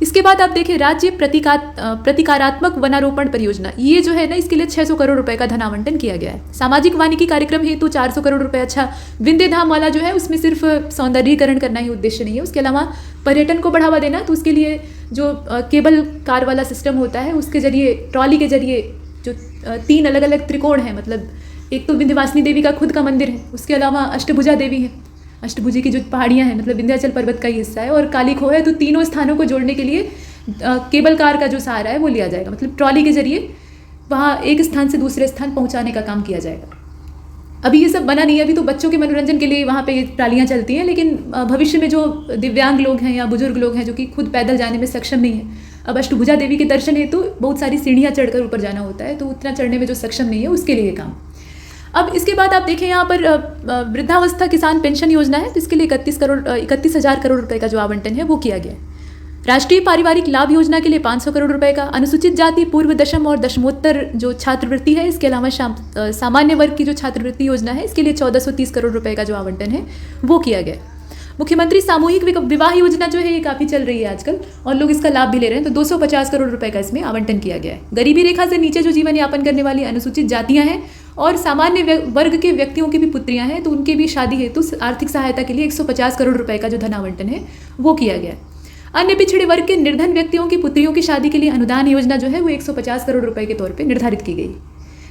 इसके बाद आप देखिए राज्य प्रतिकारात्मक वनारोपण परियोजना, ये जो है ना इसके लिए 600 करोड़ रुपए का धन आवंटन किया गया है। सामाजिक वानिकी कार्यक्रम हेतु 400 करोड़ रुपए। अच्छा, विंध्य धाम वाला जो है उसमें सिर्फ सौंदर्यीकरण करना ही उद्देश्य नहीं है, उसके अलावा पर्यटन को बढ़ावा देना, तो उसके लिए जो केबल कार वाला सिस्टम होता है उसके जरिए, ट्रॉली के जरिए जो 3 अलग अलग त्रिकोण हैं, मतलब एक तो विंध्यवासिनी देवी का खुद का मंदिर है, उसके अलावा अष्टभुजा देवी है, अष्टभुजी की जो पहाड़ियाँ हैं मतलब विंध्याचल पर्वत का ही हिस्सा है, और काली खो है, तो तीनों स्थानों को जोड़ने के लिए केबल कार का जो सहारा है वो लिया जाएगा, मतलब ट्रॉली के जरिए वहाँ एक स्थान से दूसरे स्थान पहुँचाने का काम किया जाएगा। अभी ये सब बना नहीं है, अभी तो बच्चों के मनोरंजन के लिए वहाँ पे ट्रालियाँ चलती हैं, लेकिन भविष्य में जो दिव्यांग लोग हैं या बुजुर्ग लोग हैं जो कि खुद पैदल जाने में सक्षम नहीं है, अब अष्टभुजा देवी के दर्शन हेतु बहुत सारी सीढ़ियाँ चढ़कर ऊपर जाना होता है, तो उतना चढ़ने में जो सक्षम नहीं है उसके लिए काम। अब इसके बाद आप देखें यहाँ पर वृद्धावस्था किसान पेंशन योजना है, तो इसके लिए 31,000 करोड़ रुपए का जो आवंटन है वो किया गया है। राष्ट्रीय पारिवारिक लाभ योजना के लिए 500 करोड़ रुपए का। अनुसूचित जाति पूर्व दशम और दशमोत्तर जो छात्रवृत्ति है, इसके अलावा सामान्य वर्ग की जो छात्रवृत्ति योजना है इसके लिए 1430 करोड़ रुपए का जो आवंटन है वो किया गया। मुख्यमंत्री सामूहिक विवाह योजना जो है ये काफ़ी चल रही है आजकल और लोग इसका लाभ भी ले रहे हैं, तो 250 करोड़ रुपए का इसमें आवंटन किया गया है। गरीबी रेखा से नीचे जो जीवन यापन करने वाली अनुसूचित जातियां हैं और सामान्य वर्ग के व्यक्तियों की भी पुत्रियां हैं, तो उनके भी शादी हेतु आर्थिक सहायता के लिए 150 करोड़ रुपए का जो धन आवंटन है वो किया गया है। अन्य पिछड़े वर्ग के निर्धन व्यक्तियों की पुत्रियों की शादी के लिए अनुदान योजना जो है वो 150 करोड़ रुपए के तौर पर निर्धारित की गई।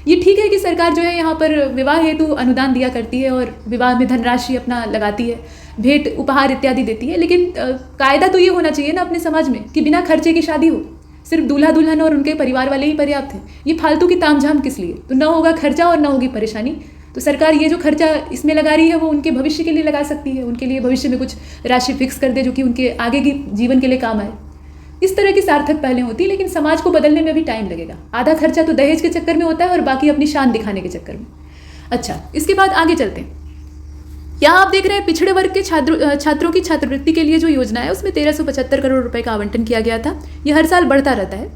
ये ठीक है कि सरकार जो है यहाँ पर विवाह हेतु अनुदान दिया करती है और विवाह में धनराशि अपना लगाती है, भेंट उपहार इत्यादि देती है, लेकिन कायदा तो ये होना चाहिए ना अपने समाज में कि बिना खर्चे की शादी हो, सिर्फ दूल्हा दुल्हन और उनके परिवार वाले ही पर्याप्त हैं। ये फालतू की तामझाम किस लिए? तो न होगा खर्चा और न होगी परेशानी। तो सरकार ये जो खर्चा इसमें लगा रही है वो उनके भविष्य के लिए लगा सकती है, उनके लिए भविष्य में कुछ राशि फिक्स कर दे जो कि उनके आगे की जीवन के लिए काम आए। इस तरह की सार्थक पहलें होती है, लेकिन समाज को बदलने में भी टाइम लगेगा। आधा खर्चा तो दहेज के चक्कर में होता है और बाकी अपनी शान दिखाने के चक्कर में। अच्छा, इसके बाद आगे चलते हैं। यहाँ आप देख रहे हैं पिछड़े वर्ग के छात्रों की छात्रवृत्ति के लिए जो योजना है उसमें 1375 करोड़ रुपए का आवंटन किया गया था। ये हर साल बढ़ता रहता है।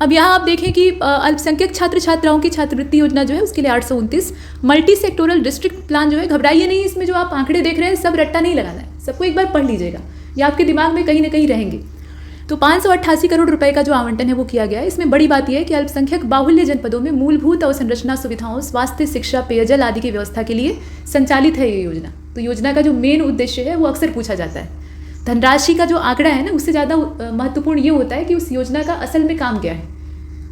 अब यहाँ आप देखें कि अल्पसंख्यक छात्र छात्राओं की छात्रवृत्ति योजना जो है उसके लिए 829। मल्टी सेक्टोरल डिस्ट्रिक्ट प्लान जो है, घबराइए नहीं, इसमें जो आप आंकड़े देख रहे हैं सब रट्टा नहीं लगाना है, सबको एक बार पढ़ लीजिएगा, ये आपके दिमाग में कहीं ना कहीं रहेंगे। तो 588 करोड़ रुपए का जो आवंटन है वो किया गया है। इसमें बड़ी बात यह है कि अल्पसंख्यक बाहुल्य जनपदों में मूलभूत अवसंरचना सुविधाओं, स्वास्थ्य, शिक्षा, पेयजल आदि की व्यवस्था के लिए संचालित है ये योजना। तो योजना का जो मेन उद्देश्य है वो अक्सर पूछा जाता है। धनराशि का जो आंकड़ा है ना, उससे ज़्यादा महत्वपूर्ण ये होता है कि उस योजना का असल में काम क्या है,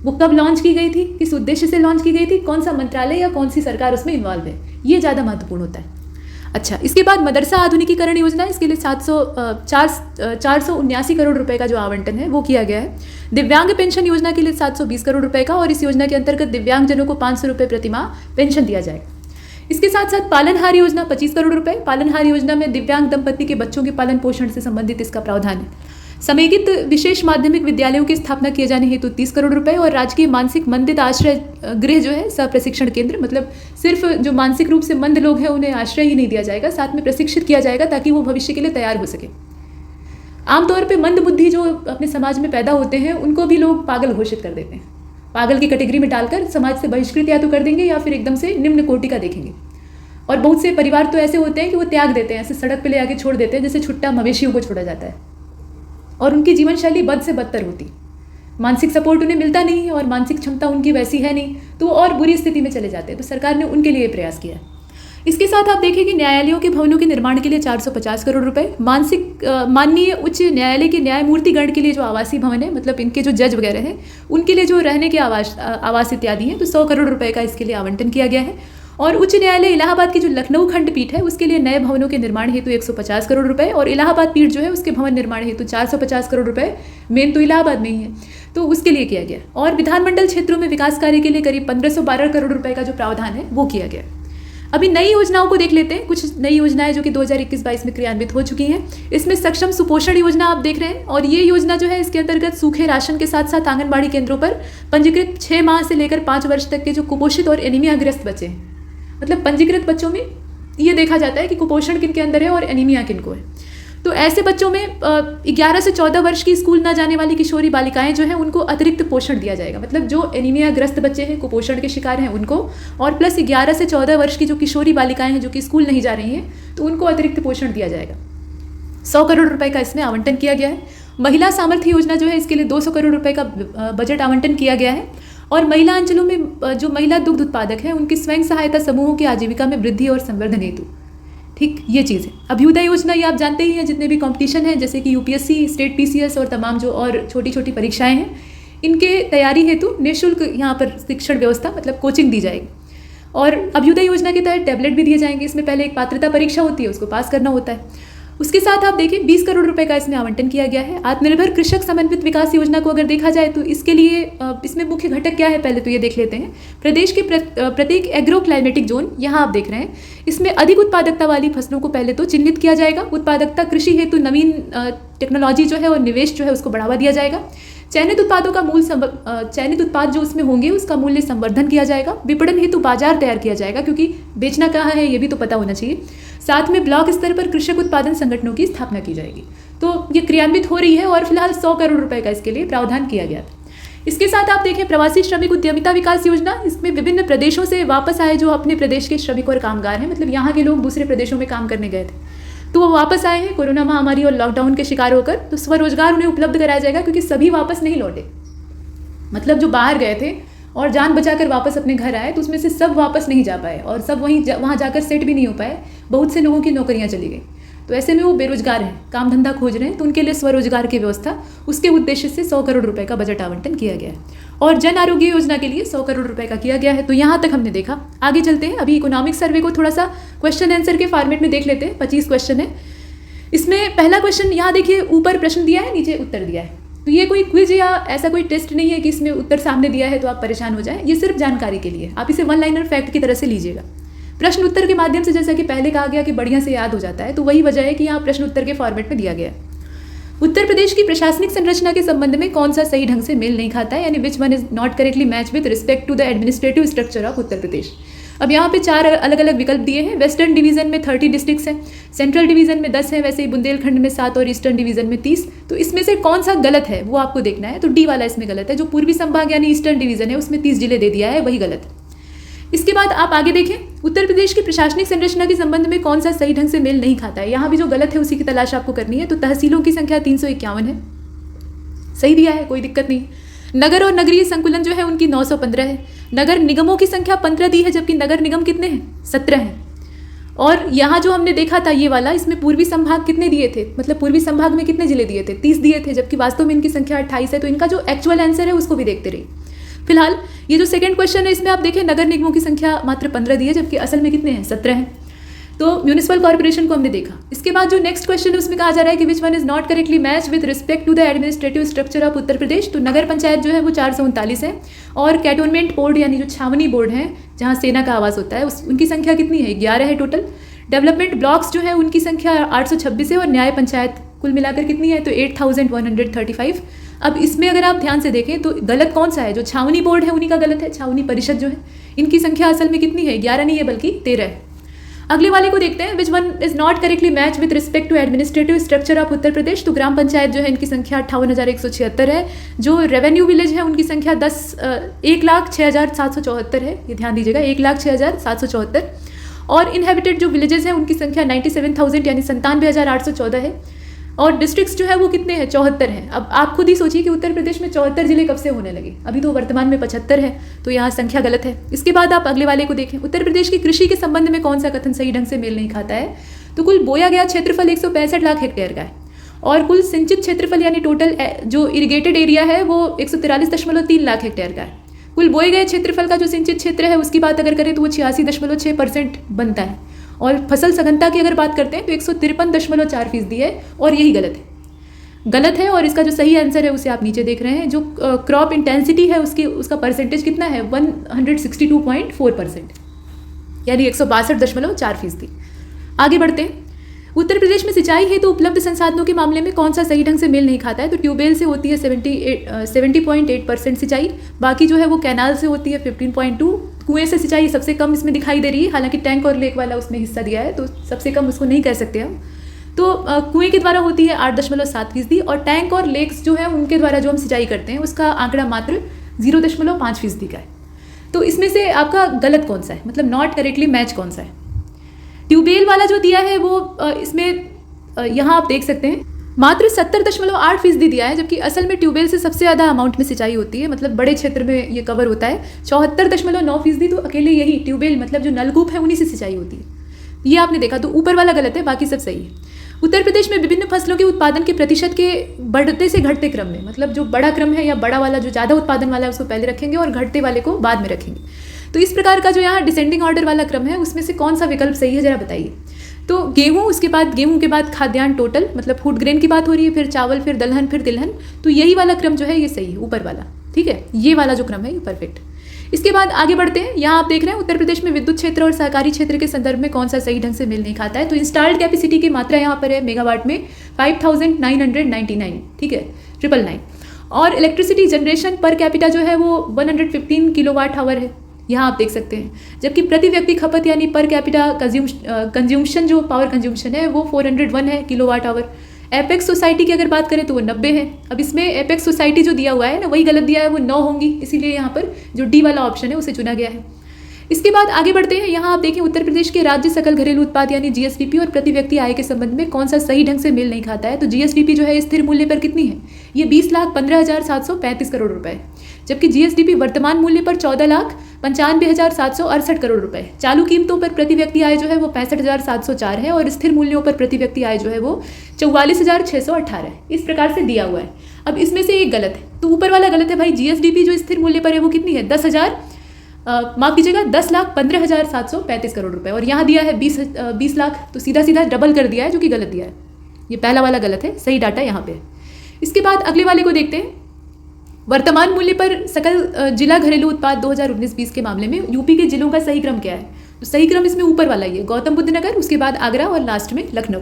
वो कब लॉन्च की गई थी, किस उद्देश्य से लॉन्च की गई थी, कौन सा मंत्रालय या कौन सी सरकार उसमें इन्वॉल्व है, ये ज़्यादा महत्वपूर्ण होता है। अच्छा, इसके बाद मदरसा आधुनिकीकरण योजना, इसके लिए 479 करोड़ रुपए का जो आवंटन है वो किया गया है। दिव्यांग पेंशन योजना के लिए 720 करोड़ रुपए का, और इस योजना के अंतर्गत दिव्यांगजनों को 500 रुपये प्रतिमाह पेंशन दिया जाएगा। इसके साथ साथ पालनहार योजना 25 करोड़ रुपए। पालनहार योजना में दिव्यांग दंपति के बच्चों के पालन पोषण से संबंधित इसका प्रावधान है। समेकित विशेष माध्यमिक विद्यालयों की स्थापना किए जाने हेतु 30 करोड़ रुपए, और राजकीय मानसिक मंदित आश्रय गृह जो है सह प्रशिक्षण केंद्र, मतलब सिर्फ जो मानसिक रूप से मंद लोग हैं उन्हें आश्रय ही नहीं दिया जाएगा, साथ में प्रशिक्षित किया जाएगा ताकि वो भविष्य के लिए तैयार हो सके। आमतौर पे मंद बुद्धि जो अपने समाज में पैदा होते हैं उनको भी लोग पागल घोषित कर देते हैं, पागल की कैटेगरी में डालकर समाज से बहिष्कृत या तो कर देंगे या फिर एकदम से निम्न कोटि का देखेंगे। और बहुत से परिवार तो ऐसे होते हैं कि वो त्याग देते हैं, ऐसे सड़क पे ले आके छोड़ देते हैं जैसे छुट्टा मवेशियों को छोड़ा जाता है, और उनकी जीवन शैली बद से बदतर होती, मानसिक सपोर्ट उन्हें मिलता नहीं है और मानसिक क्षमता उनकी वैसी है नहीं, तो वो और बुरी स्थिति में चले जाते हैं। तो सरकार ने उनके लिए प्रयास किया है। इसके साथ आप देखें कि न्यायालयों के भवनों के निर्माण के लिए 450 करोड़ रुपए, माननीय उच्च न्यायालय के न्यायमूर्ति गण के लिए जो आवासीय भवन है, मतलब इनके जो जज वगैरह हैं उनके लिए जो रहने के आवास इत्यादि हैं, तो 100 करोड़ रुपए का इसके लिए आवंटन किया गया है। और उच्च न्यायालय इलाहाबाद की जो लखनऊ खंडपीठ है उसके लिए नए भवनों के निर्माण हेतु 150 करोड़ रुपए, और इलाहाबाद पीठ जो है उसके भवन निर्माण हेतु 450 करोड़ रुपए, मेन तो इलाहाबाद में ही है, तो उसके लिए किया गया। और विधानमंडल क्षेत्रों में विकास कार्य के लिए करीब 1512 करोड़ रुपए का जो प्रावधान है वो किया गया। अभी नई योजनाओं को देख लेते हैं। कुछ नई योजनाएं जो कि 2021-22 में क्रियान्वित हो चुकी हैं। इसमें सक्षम सुपोषण योजना आप देख रहे हैं, और ये योजना जो है इसके अंतर्गत सूखे राशन के साथ साथ आंगनबाड़ी केंद्रों पर पंजीकृत 6 माह से लेकर 5 वर्ष तक के जो कुपोषित और एनीमियाग्रस्त बच्चे हैं, मतलब पंजीकृत बच्चों में ये देखा जाता है कि कुपोषण किन के अंदर है और एनीमिया किन को है, तो ऐसे बच्चों में 11 से 14 वर्ष की स्कूल न जाने वाली किशोरी बालिकाएं जो हैं उनको अतिरिक्त पोषण दिया जाएगा। मतलब जो एनीमिया ग्रस्त बच्चे हैं, कुपोषण के शिकार हैं उनको, और प्लस 11 से 14 वर्ष की जो किशोरी बालिकाएं हैं जो कि स्कूल नहीं जा रही हैं, तो उनको अतिरिक्त पोषण दिया जाएगा। 100 करोड़ रुपए का इसमें आवंटन किया गया है। महिला सामर्थ्य योजना जो है इसके लिए 200 करोड़ रुपए का बजट आवंटन किया गया है। और महिला अंचलों में जो महिला दुग्ध उत्पादक हैं उनकी स्वयं सहायता समूहों की आजीविका में वृद्धि और संवर्धन हेतु, ठीक ये चीज़ है। अभ्युदय योजना ये आप जानते ही हैं, जितने भी कंपटीशन हैं जैसे कि यूपीएससी, स्टेट पीसीएस और तमाम जो और छोटी छोटी परीक्षाएं हैं, इनके तैयारी हेतु निःशुल्क यहाँ पर शिक्षण व्यवस्था मतलब कोचिंग दी जाएगी। और अभ्युदय योजना के तहत टैबलेट भी दिए जाएंगे। इसमें पहले एक पात्रता परीक्षा होती है, उसको पास करना होता है। उसके साथ आप देखिए 20 करोड़ रुपए का इसमें आवंटन किया गया है। आत्मनिर्भर कृषक समन्वित विकास योजना को अगर देखा जाए तो इसके लिए इसमें मुख्य घटक क्या है पहले तो ये देख लेते हैं। प्रदेश के प्रत्येक एग्रो क्लाइमेटिक जोन, यहाँ आप देख रहे हैं, इसमें अधिक उत्पादकता वाली फसलों को पहले तो चिन्हित किया जाएगा। उत्पादकता कृषि हेतु नवीन टेक्नोलॉजी जो है और निवेश जो है उसको बढ़ावा दिया जाएगा। चयनित उत्पादों का चयनित उत्पाद जो उसमें होंगे उसका मूल्य संवर्धन किया जाएगा। विपणन हेतु बाजार तैयार किया जाएगा, क्योंकि बेचना कहाँ है ये भी तो पता होना चाहिए। साथ में ब्लॉक स्तर पर कृषक उत्पादन संगठनों की स्थापना की जाएगी। तो ये क्रियान्वित हो रही है और फिलहाल 100 करोड़ रुपए का इसके लिए प्रावधान किया गया था। इसके साथ आप देखें प्रवासी श्रमिक उद्यमिता विकास योजना, इसमें विभिन्न प्रदेशों से वापस आए जो अपने प्रदेश के श्रमिक और कामगार हैं, मतलब यहाँ के लोग दूसरे प्रदेशों में काम करने गए थे तो वो वापस आए हैं कोरोना महामारी और लॉकडाउन के शिकार होकर, तो स्वरोजगार उन्हें उपलब्ध कराया जाएगा, क्योंकि सभी वापस नहीं लौटे। मतलब जो बाहर गए थे और जान बचाकर वापस अपने घर आए तो उसमें से सब वापस नहीं जा पाए और सब वहाँ जाकर सेट भी नहीं हो पाए। बहुत से लोगों की नौकरियाँ चली गई, तो ऐसे में वो बेरोजगार हैं, काम धंधा खोज रहे हैं, तो उनके लिए स्वरोजगार की व्यवस्था, उसके उद्देश्य से 100 करोड़ रुपए का बजट आवंटन किया गया है। और जन आरोग्य योजना के लिए 100 करोड़ रुपए का किया गया है। तो यहाँ तक हमने देखा। आगे चलते हैं। अभी इकोनॉमिक सर्वे को थोड़ा सा क्वेश्चन आंसर के फॉर्मेट में देख लेते हैं। 25 क्वेश्चन है। इसमें पहला क्वेश्चन यहाँ देखिए, ऊपर प्रश्न दिया है, नीचे उत्तर दिया है। तो ये कोई क्विज या ऐसा कोई टेस्ट नहीं है कि इसमें उत्तर सामने दिया है तो आप परेशान हो जाएं। ये सिर्फ जानकारी के लिए, आप इसे वन लाइनर फैक्ट की तरह से लीजिएगा। प्रश्न उत्तर के माध्यम से, जैसा कि पहले कहा गया कि बढ़िया से याद हो जाता है, तो वही वजह है कि यहाँ प्रश्न उत्तर के फॉर्मेट में दिया गया है। उत्तर प्रदेश की प्रशासनिक संरचना के संबंध में कौन सा सही ढंग से मेल नहीं खाता है, यानी which one is not correctly match with respect to the administrative structure of Uttar Pradesh. अब यहाँ पे 4 अलग अलग विकल्प दिए हैं। वेस्टर्न डिवीजन में 30 डिस्ट्रिक्ट्स हैं, सेंट्रल डिवीजन में 10 हैं, वैसे ही बुंदेलखंड में 7 और ईस्टर्न डिवीजन में 30। तो इसमें से कौन सा गलत है वो आपको देखना है। तो डी वाला इसमें गलत है। जो पूर्वी संभाग यानी ईस्टर्न डिवीजन है उसमें 30 जिले दे दिया है, वही गलत है। इसके बाद आप आगे देखें, उत्तर प्रदेश की प्रशासनिक संरचना के संबंध में कौन सा सही ढंग से मेल नहीं खाता है। यहाँ भी जो गलत है उसी की तलाश आपको करनी है। तो तहसीलों की संख्या 351 है, सही दिया है, कोई दिक्कत नहीं। नगर और नगरीय संकुलन जो है उनकी 915 है। नगर निगमों की संख्या 15 दी है, जबकि नगर निगम कितने हैं, 17 हैं। और यहाँ जो हमने देखा था ये वाला, इसमें पूर्वी संभाग कितने दिए थे, मतलब पूर्वी संभाग में कितने जिले दिए थे, 30 दिए थे, जबकि वास्तव में इनकी संख्या 28 है। तो इनका जो एक्चुअल आंसर है उसको भी देखते रहिए। फिलहाल ये जो सेकंड क्वेश्चन है इसमें आप देखें नगर निगमों की संख्या मात्र 15 दी है, जबकि असल में कितने हैं, 17 हैं। तो म्यूनिसिपल कॉर्पोरेशन को हमने देखा। इसके बाद जो नेक्स्ट क्वेश्चन है उसमें कहा जा रहा है कि which one is not correctly match with respect to the administrative structure of Uttar Pradesh. तो नगर पंचायत जो है वो 439 है, और कैटोनमेंट बोर्ड यानी जो छावनी बोर्ड है जहाँ सेना का आवास होता है उनकी संख्या कितनी है, 11 है टोटल। डेवलपमेंट ब्लॉक्स जो है उनकी संख्या 826 है, और न्याय पंचायत कुल मिलाकर कितनी है, तो 8135। अब इसमें अगर आप ध्यान से देखें तो गलत कौन सा है, जो छावनी बोर्ड है उन्हीं का गलत है। छावनी परिषद जो है इनकी संख्या असल में कितनी है, 11 नहीं है बल्कि 13 है। अगले वाले को देखते हैं, which one is not correctly match with respect to administrative structure of Uttar Pradesh. तो ग्राम पंचायत जो है इनकी संख्या 58,176 है, जो रेवेन्यू विलेज है उनकी संख्या 1,06,774 है, ये ध्यान दीजिएगा 1,06,774, और इनहेबिटेड जो विलेजेस हैं उनकी संख्या 97,000 यानी 97,814 है, और डिस्ट्रिक्ट्स जो है वो कितने हैं, 74 हैं। अब आप खुद ही सोचिए कि उत्तर प्रदेश में 74 जिले कब से होने लगे, अभी तो वर्तमान में 75 है, तो यहाँ संख्या गलत है। इसके बाद आप अगले वाले को देखें, उत्तर प्रदेश की कृषि के संबंध में कौन सा कथन सही ढंग से मेल नहीं खाता है। तो कुल बोया गया क्षेत्रफल 165 लाख हेक्टेयर का है, और कुल सिंचित क्षेत्रफल यानी टोटल जो इरिगेटेड एरिया है वो 143.3 लाख हेक्टेयर का है। कुल बोए गए क्षेत्रफल का जो सिंचित क्षेत्र है उसकी बात अगर करें तो वो 86.6% बनता है, और फसल सघनता की अगर बात करते हैं तो 153.4% है, और यही गलत है। और इसका जो सही आंसर है उसे आप नीचे देख रहे हैं, जो क्रॉप इंटेंसिटी है उसका परसेंटेज कितना है, 162.4%, यानी 162.4%। आगे बढ़ते हैं, उत्तर प्रदेश में सिंचाई है तो उपलब्ध संसाधनों के मामले में कौन सा सही ढंग से मेल नहीं खाता है। तो ट्यूबवेल से होती है 70.8% सिंचाई, बाकी जो है वो कैनाल से होती है 15.2, कुएं से सिंचाई सबसे कम इसमें दिखाई दे रही है, हालांकि टैंक और लेक वाला उसमें हिस्सा दिया है तो सबसे कम उसको नहीं कह सकते हम। तो कुएं के द्वारा होती है 8.7%, और टैंक और लेक्स जो है उनके द्वारा जो हम सिंचाई करते हैं उसका आंकड़ा मात्र 0.5% का है। तो इसमें से आपका गलत कौन सा है, मतलब नॉट करेक्टली मैच कौन सा है। ट्यूबवेल वाला जो दिया है वो इसमें यहाँ आप देख सकते हैं मात्र 70.8% दिया है, जबकि असल में ट्यूबवेल से सबसे ज़्यादा अमाउंट में सिंचाई होती है, मतलब बड़े क्षेत्र में ये कवर होता है 74.9%। तो अकेले यही ट्यूबवेल मतलब जो नलकूप है उन्हीं से सिंचाई होती है, ये आपने देखा। तो ऊपर वाला गलत है, बाकी सब सही है। उत्तर प्रदेश में विभिन्न फसलों के उत्पादन के प्रतिशत के बढ़ते से घटते क्रम में, मतलब जो बड़ा क्रम है या बड़ा वाला जो ज़्यादा उत्पादन वाला है उसको पहले रखेंगे और घटते वाले को बाद में रखेंगे। तो इस प्रकार का जो यहाँ डिसेंडिंग ऑर्डर वाला क्रम है उसमें से कौन सा विकल्प सही है जरा बताइए। तो गेहूँ, उसके बाद गेहूँ के बाद खाद्यान्न टोटल, मतलब फूड ग्रेन की बात हो रही है, फिर चावल, फिर दलहन, फिर तिलहन। तो यही वाला क्रम जो है ये सही है, ऊपर वाला, ठीक है, ये वाला जो क्रम है ये परफेक्ट। इसके बाद आगे बढ़ते हैं, यहाँ आप देख रहे हैं उत्तर प्रदेश में विद्युत क्षेत्र और सहकारी क्षेत्र के संदर्भ में कौन सा सही ढंग से मेल नहीं खाता है। तो इंस्टॉल्ड कैपेसिटी की मात्रा यहाँ पर है मेगावाट में 5999, ठीक है, 999, और इलेक्ट्रिसिटी जनरेशन पर कैपिटा जो है वो 115 किलोवाट आवर है, यहाँ आप देख सकते हैं। जबकि प्रति व्यक्ति खपत यानी पर कैपिटा कंज्यूमशन जो पावर कंज्यूमशन है वो 401 है किलोवाट आवर। एपेक्स सोसाइटी की अगर बात करें तो वो 90 है। अब इसमें एपेक्स सोसाइटी जो दिया हुआ है ना वही गलत दिया है, वो 9 होंगी, इसीलिए यहाँ पर जो डी वाला ऑप्शन है उसे चुना गया है। इसके बाद आगे बढ़ते हैं, यहाँ आप देखें उत्तर प्रदेश के राज्य सकल घरेलू उत्पाद यानी जीएसडीपी और प्रति व्यक्ति आय के संबंध में कौन सा सही ढंग से मेल नहीं खाता है। तो जीएसडीपी जो है स्थिर मूल्य पर कितनी है, ये 20,15,735 करोड़ रुपए, जबकि जीएसडीपी वर्तमान मूल्य पर 14,95,768 करोड़ रुपए। चालू कीमतों पर प्रति व्यक्ति आय जो है वो 65,704 है, और स्थिर मूल्यों पर प्रति व्यक्ति आय जो है वो 44,618 है। इस प्रकार से दिया हुआ है। अब इसमें से एक गलत है, तो ऊपर वाला गलत है भाई। जीएसडीपी जो स्थिर मूल्य पर है वो कितनी है, 10,15,735 करोड़ रुपए, और यहाँ दिया है 20 लाख, तो सीधा सीधा डबल कर दिया है, जो कि गलत दिया है। ये पहला वाला गलत है, सही डाटा यहाँ पे। इसके बाद अगले वाले को देखते हैं, वर्तमान मूल्य पर सकल जिला घरेलू उत्पाद 2019-20 के मामले में यूपी के जिलों का सही क्रम क्या है। तो सही क्रम इसमें ऊपर वाला ही है, गौतम बुद्ध नगर, उसके बाद आगरा और लास्ट में लखनऊ।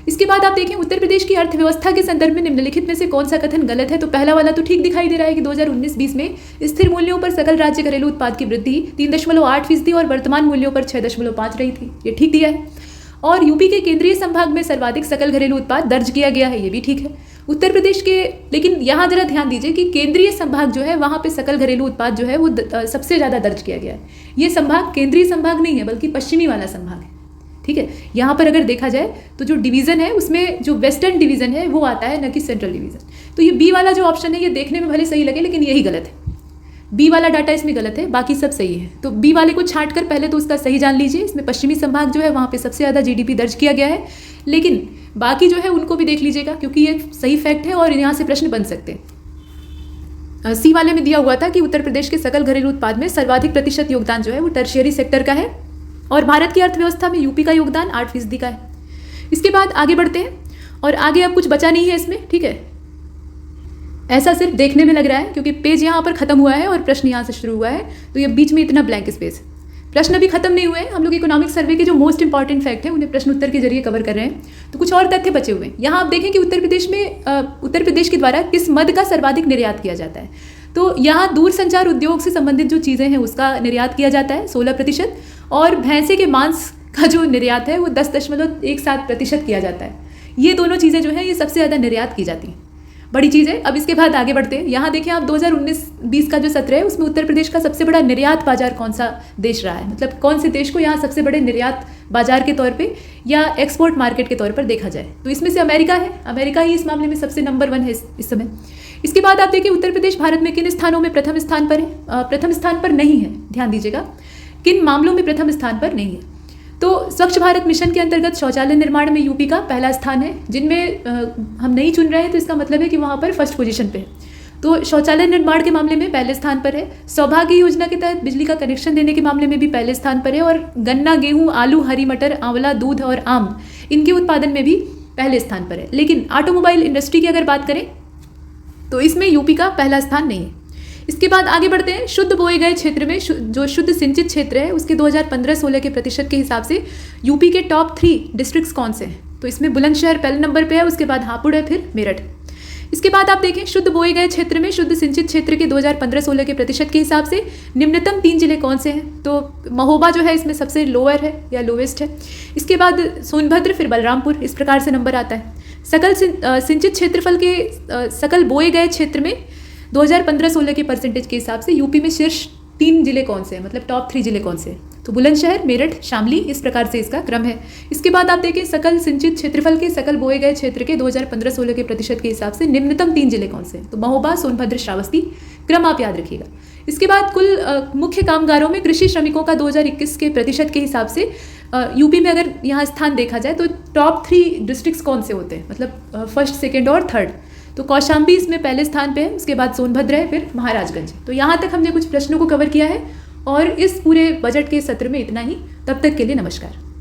इसके बाद आप देखें उत्तर प्रदेश की अर्थव्यवस्था के संदर्भ में निम्नलिखित में से कौन सा कथन गलत है। तो पहला वाला तो ठीक दिखाई दे रहा है कि 2019-20 में स्थिर मूल्यों पर सकल राज्य घरेलू उत्पाद की वृद्धि 3.8% और वर्तमान मूल्यों पर 6.5 रही थी, ये ठीक दिया है। और यूपी के केंद्रीय संभाग में सर्वाधिक सकल घरेलू उत्पाद दर्ज किया गया है, ये भी ठीक है। उत्तर प्रदेश के, लेकिन यहाँ जरा ध्यान दीजिए कि केंद्रीय संभाग जो है वहाँ पे सकल घरेलू उत्पाद जो है वो सबसे ज़्यादा दर्ज किया गया है। ये संभाग केंद्रीय संभाग नहीं है बल्कि पश्चिमी वाला संभाग है, ठीक है। यहाँ पर अगर देखा जाए तो जो डिवीज़न है उसमें जो वेस्टर्न डिवीज़न है वो आता है, न कि सेंट्रल डिवीज़न। तो ये बी वाला जो ऑप्शन है ये देखने में भले सही लगे लेकिन यही गलत है। बी वाला डाटा इसमें गलत है, बाकी सब सही है। तो बी वाले को छांट कर पहले तो उसका सही जान लीजिए। इसमें पश्चिमी संभाग जो है वहाँ पे सबसे ज़्यादा जीडीपी दर्ज किया गया है, लेकिन बाकी जो है उनको भी देख लीजिएगा क्योंकि ये सही फैक्ट है और यहाँ से प्रश्न बन सकते हैं। सी वाले में दिया हुआ था कि उत्तर प्रदेश के सकल घरेलू उत्पाद में सर्वाधिक प्रतिशत योगदान जो है वो टर्शियरी सेक्टर का है, और भारत की अर्थव्यवस्था में यूपी का योगदान 8% का है। इसके बाद आगे बढ़ते हैं, और आगे अब कुछ बचा नहीं है इसमें, ठीक है। ऐसा सिर्फ देखने में लग रहा है क्योंकि पेज यहाँ पर खत्म हुआ है और प्रश्न यहाँ से शुरू हुआ है, तो ये बीच में इतना ब्लैंक स्पेस। प्रश्न अभी खत्म नहीं हुए हैं, हम लोग इकोनॉमिक सर्वे के जो मोस्ट इंपॉर्टेंट फैक्ट है उन्हें प्रश्न उत्तर के जरिए कवर कर रहे हैं। तो कुछ और तथ्य बचे हुए हैं। यहाँ आप देखें कि उत्तर प्रदेश के द्वारा किस मद का सर्वाधिक निर्यात किया जाता है। तो यहाँ दूरसंचार उद्योग से संबंधित जो चीज़ें हैं उसका निर्यात किया जाता है 16%, और भैंसे के मांस का जो निर्यात है वो 10.17% किया जाता है। ये दोनों चीज़ें जो हैं ये सबसे ज़्यादा निर्यात की जाती हैं, बड़ी चीज़ है। अब इसके बाद आगे बढ़ते हैं। यहाँ देखें आप 2019-20 का जो सत्र है उसमें उत्तर प्रदेश का सबसे बड़ा निर्यात बाजार कौन सा देश रहा है, मतलब कौन से देश को यहाँ सबसे बड़े निर्यात बाजार के तौर पे या एक्सपोर्ट मार्केट के तौर पर देखा जाए तो इसमें से अमेरिका है। अमेरिका ही इस मामले में सबसे नंबर 1 है इस समय। इसके बाद आप देखिए उत्तर प्रदेश भारत में किन स्थानों में प्रथम स्थान पर है, प्रथम स्थान पर नहीं है, ध्यान दीजिएगा किन मामलों में प्रथम स्थान पर नहीं है। तो स्वच्छ भारत मिशन के अंतर्गत शौचालय निर्माण में यूपी का पहला स्थान है, जिनमें हम नहीं चुन रहे हैं तो इसका मतलब है कि वहाँ पर फर्स्ट पोजीशन पे है। तो शौचालय निर्माण के मामले में पहले स्थान पर है। सौभाग्य योजना के तहत बिजली का कनेक्शन देने के मामले में भी पहले स्थान पर है। और गन्ना, गेहूँ, आलू, हरी मटर, आंवला, दूध और आम इनके उत्पादन में भी पहले स्थान पर है। लेकिन ऑटोमोबाइल इंडस्ट्री की अगर बात करें तो इसमें यूपी का पहला स्थान नहीं है। इसके बाद आगे बढ़ते हैं। शुद्ध बोए गए क्षेत्र में जो शुद्ध सिंचित क्षेत्र है उसके 2015-16 के प्रतिशत के हिसाब से यूपी के टॉप 3 डिस्ट्रिक्ट्स कौन से हैं, तो इसमें बुलंदशहर पहले नंबर पे है, उसके बाद हापुड़ है, फिर मेरठ। इसके बाद आप देखें शुद्ध बोए गए क्षेत्र में शुद्ध सिंचित क्षेत्र के 2015-16 के प्रतिशत के हिसाब से निम्नतम 3 जिले कौन से हैं, तो महोबा जो है इसमें सबसे लोअर है या लोवेस्ट है। इसके बाद सोनभद्र, फिर बलरामपुर, इस प्रकार से नंबर आता है। सकल सिंचित क्षेत्रफल के सकल बोए गए क्षेत्र में 2015-16 के परसेंटेज के हिसाब से यूपी में शीर्ष 3 जिले कौन से हैं, मतलब टॉप 3 जिले कौन से हैं, तो बुलंदशहर, मेरठ, शामली, इस प्रकार से इसका क्रम है। इसके बाद आप देखें सकल सिंचित क्षेत्रफल के सकल बोए गए क्षेत्र के 2015-16 के प्रतिशत के हिसाब से निम्नतम 3 जिले कौन से हैं, तो महोबा, सोनभद्र, श्रावस्ती, क्रम आप याद रखिएगा। इसके बाद कुल मुख्य कामगारों में कृषि श्रमिकों का 2021 के प्रतिशत के हिसाब से यूपी में अगर यहाँ स्थान देखा जाए तो टॉप 3 डिस्ट्रिक्ट्स कौन से होते हैं, मतलब फर्स्ट, सेकेंड और थर्ड, तो कौशाम्बी इसमें पहले स्थान पे है, उसके बाद सोनभद्र है, फिर महाराजगंज। तो यहाँ तक हमने कुछ प्रश्नों को कवर किया है और इस पूरे बजट के सत्र में इतना ही। तब तक के लिए नमस्कार।